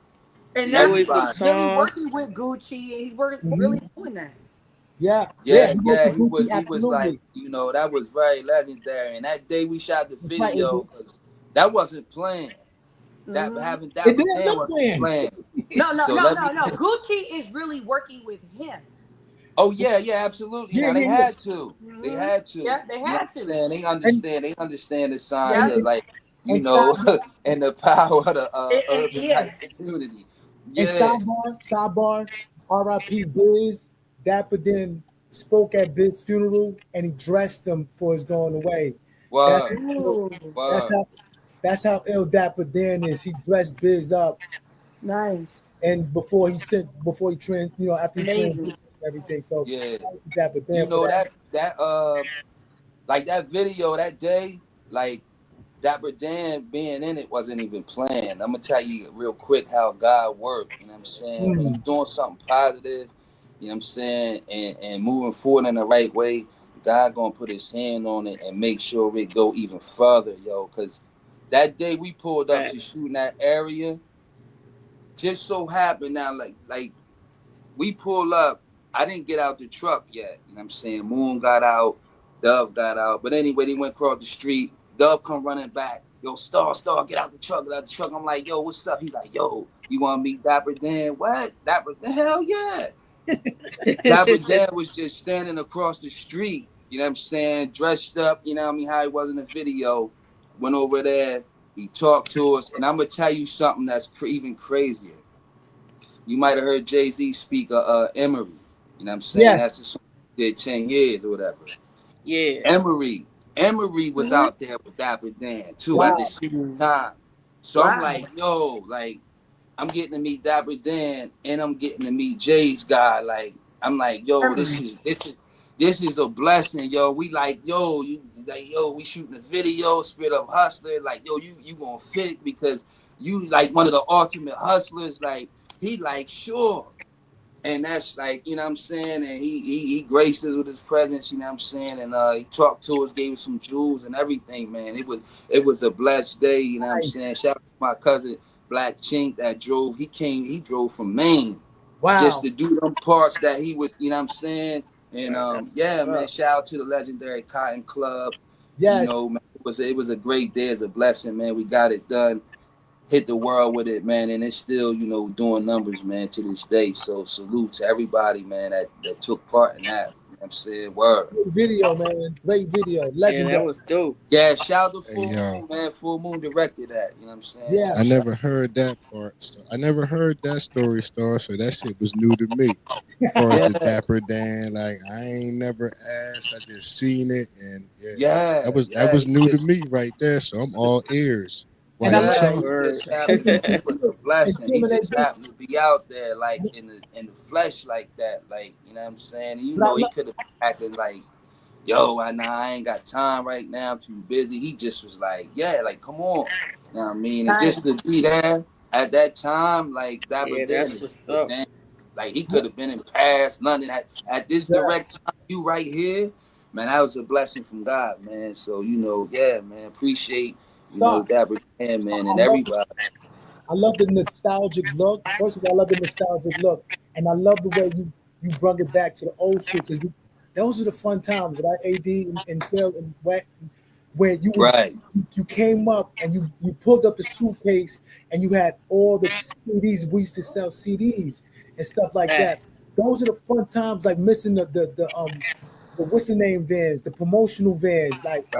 and now he's really working with Gucci, and he's working really doing that. Yeah. He was like, that was very legendary. And that day we shot the video, because that wasn't planned. That having Dapper Dan wasn't planned. No. Gucci is really working with him. Oh yeah, absolutely. They had to. They had to. Yeah, they had to. They understand the signs of like and the power of the urban community. Yeah. And sidebar, R.I.P. Biz. Dapper Dan spoke at Biz's funeral and he dressed him for his going away. Wow. That's how ill Dapper Dan is. He dressed Biz up. Nice. And after he transitioned everything. So Dapper Dan. Like that video that day, like Dapper Dan being in it wasn't even planned. I'm gonna tell you real quick how God worked. You know what I'm saying? When you're doing something positive, you know what I'm saying, and moving forward in the right way, God gonna put his hand on it and make sure it go even further, yo. Cause that day we pulled up to shoot in that area. Just so happened now, like we pull up. I didn't get out the truck yet. You know what I'm saying? Moon got out, Dove got out. But anyway, they went across the street. Dove come running back. Yo, Star, get out the truck, I'm like, yo, what's up? He's like, yo, you want to meet Dapper Dan? What? Dapper Dan? Hell yeah. Dapper Dan was just standing across the street. You know what I'm saying? Dressed up, you know what I mean? How he was in the video. Went over there. He talked to us. And I'm going to tell you something that's even crazier. You might have heard Jay-Z speak Emery. You know what I'm saying? Yes. That's the song he did 10 years or whatever. Yeah. Emery was out there with Dapper Dan, too, at the same time. So I'm like, yo, like, I'm getting to meet Dapper Dan, and I'm getting to meet Jay's guy. Like, I'm like, yo, this is a blessing, yo. We like, yo, we shooting a video, Spirit of Hustler. Like, yo, you gonna fit because you like one of the ultimate hustlers. Like, he like, sure. And that's like, you know what I'm saying? And he graced us with his presence, you know what I'm saying? And he talked to us, gave us some jewels and everything, man. It was a blessed day, you know what I'm saying? Shout out to my cousin Black Chink that drove. He drove from Maine. Wow. Just to do them parts that he was, you know what I'm saying? And man, shout out to the legendary Cotton Club. Yes. You know, man, it was a great day. It's a blessing, man. We got it done. Hit the world with it, man, and it's still, doing numbers, man, to this day. So salute to everybody, man, that took part in that. You know what I'm saying? Word. Great video, man. Great video. Legendary. Yeah, that was dope. Yeah, shout out to Full Moon, man. Full Moon directed that. You know what I'm saying? Yeah. I never heard that part. I never heard that story, Star, so that shit was new to me. Or the Dapper Dan, like, I ain't never asked. I just seen it, and that was new to me right there, so I'm all ears. Why And I you love talk? Just happened to be with the blessing. He just happened to be out there like in the flesh like that, like, you know what I'm saying? And, you know, he could have acted like, yo, I ain't got time right now, I'm too busy. He just was like, yeah, like, come on. You know what I mean? And just to be there at that time, like that, Yeah, that's what's up. Like he could have been in Paris, London at this direct time. You right here, man. That was a blessing from God, man. So, you know, yeah, man. Appreciate, you know, Dapper Dan, man, and everybody. I love the nostalgic look. First of all, I love the nostalgic look, and I love the way you brought it back to the old school. So those are the fun times, right? AD and Chill and Wet, where you you came up and you pulled up the suitcase and you had all the CDs. We used to sell CDs and stuff like that. Those are the fun times, like missing the what's the name vans, the promotional vans, like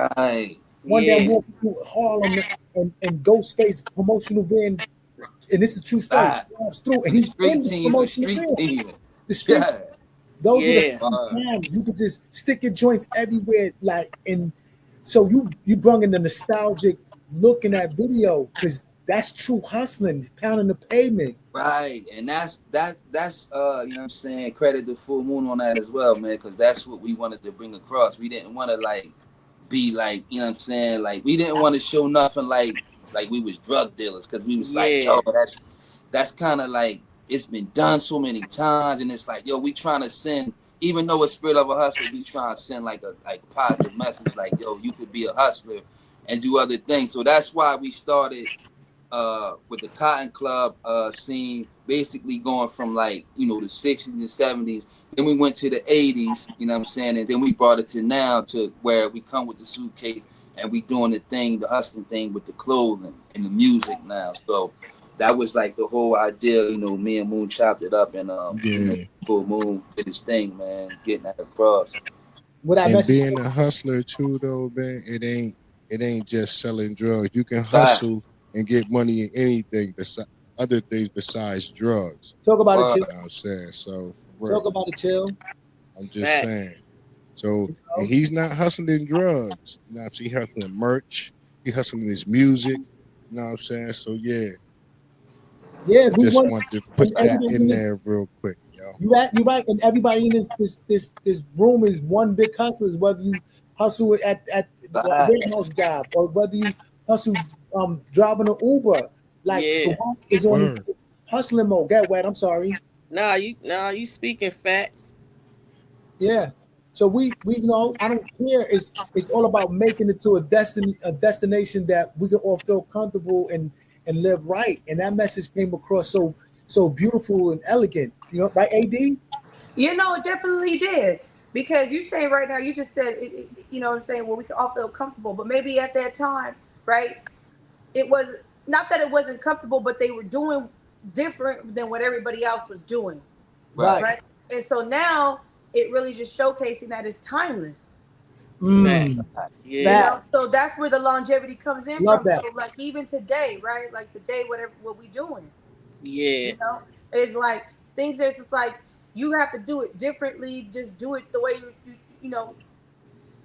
one day I'm walking through Harlem and Ghostface promotional van, and this is a true story. Drives through and he's in the promotional van. The street. Those are the fun times. You could just stick your joints everywhere, like, and so you brought in the nostalgic look in that video because that's true hustling, pounding the pavement. Right, and that's you know what I'm saying, credit to Full Moon on that as well, man, because that's what we wanted to bring across. We didn't want to like be like, you know what I'm saying, like we didn't want to show nothing like we was drug dealers, because we was like, yo, that's kind of like, it's been done so many times, and it's like, yo, we trying to send, even though it's Spirit of a Hustler, we trying to send like a positive message, like, yo, you could be a hustler and do other things. So that's why we started with the Cotton Club scene, basically going from like, you know, the 60s and 70s. Then we went to the 80s, you know what I'm saying? And then we brought it to now, to where we come with the suitcase and we doing the thing, the hustling thing with the clothing and the music now. So that was like the whole idea, you know, me and Moon chopped it up, and you know, Full Moon did his thing, man, getting that across. And being a hustler too, though, man, it ain't just selling drugs. You can hustle and get money in anything, other things besides drugs. Talk about it, Chill. You know what I'm saying? So talk about it, Chill. I'm just saying. So and he's not hustling drugs. You know what I'm saying? He hustling merch. He hustling his music. You know what I'm saying? So yeah. Yeah, I just wanted to put that in there real quick, yo. You right, and everybody in this room is one big hustlers. Whether you hustle at a warehouse job or whether you hustle driving an Uber, like the one is on this hustling mode. Get wet. I'm sorry. Nah, you speaking facts. Yeah. So we you know, I don't care. It's all about making it to a destination that we can all feel comfortable and live right. And that message came across so beautiful and elegant. You know, right, AD? You know, it definitely did. Because you say right now, you just said, you know what I'm saying, well, we can all feel comfortable. But maybe at that time, right, it was, not that it wasn't comfortable, but they were doing different than what everybody else was doing. Right? And so now, it really just showcasing that it's timeless. Yeah. You know, so that's where the longevity comes in Love from. that. So like even today, right? Like today, what we doing. Yeah. You know, it's like things are just like you have to do it differently. Just do it the way you know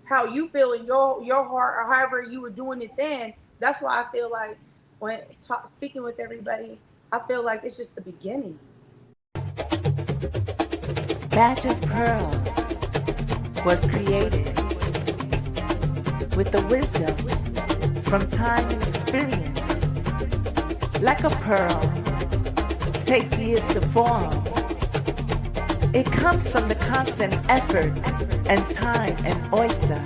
how you feel in your heart, or however you were doing it then. That's why I feel like when speaking with everybody, I feel like it's just the beginning. Batch of Pearls was created with the wisdom from time and experience. Like a pearl, takes years to form. It comes from the constant effort and time and oyster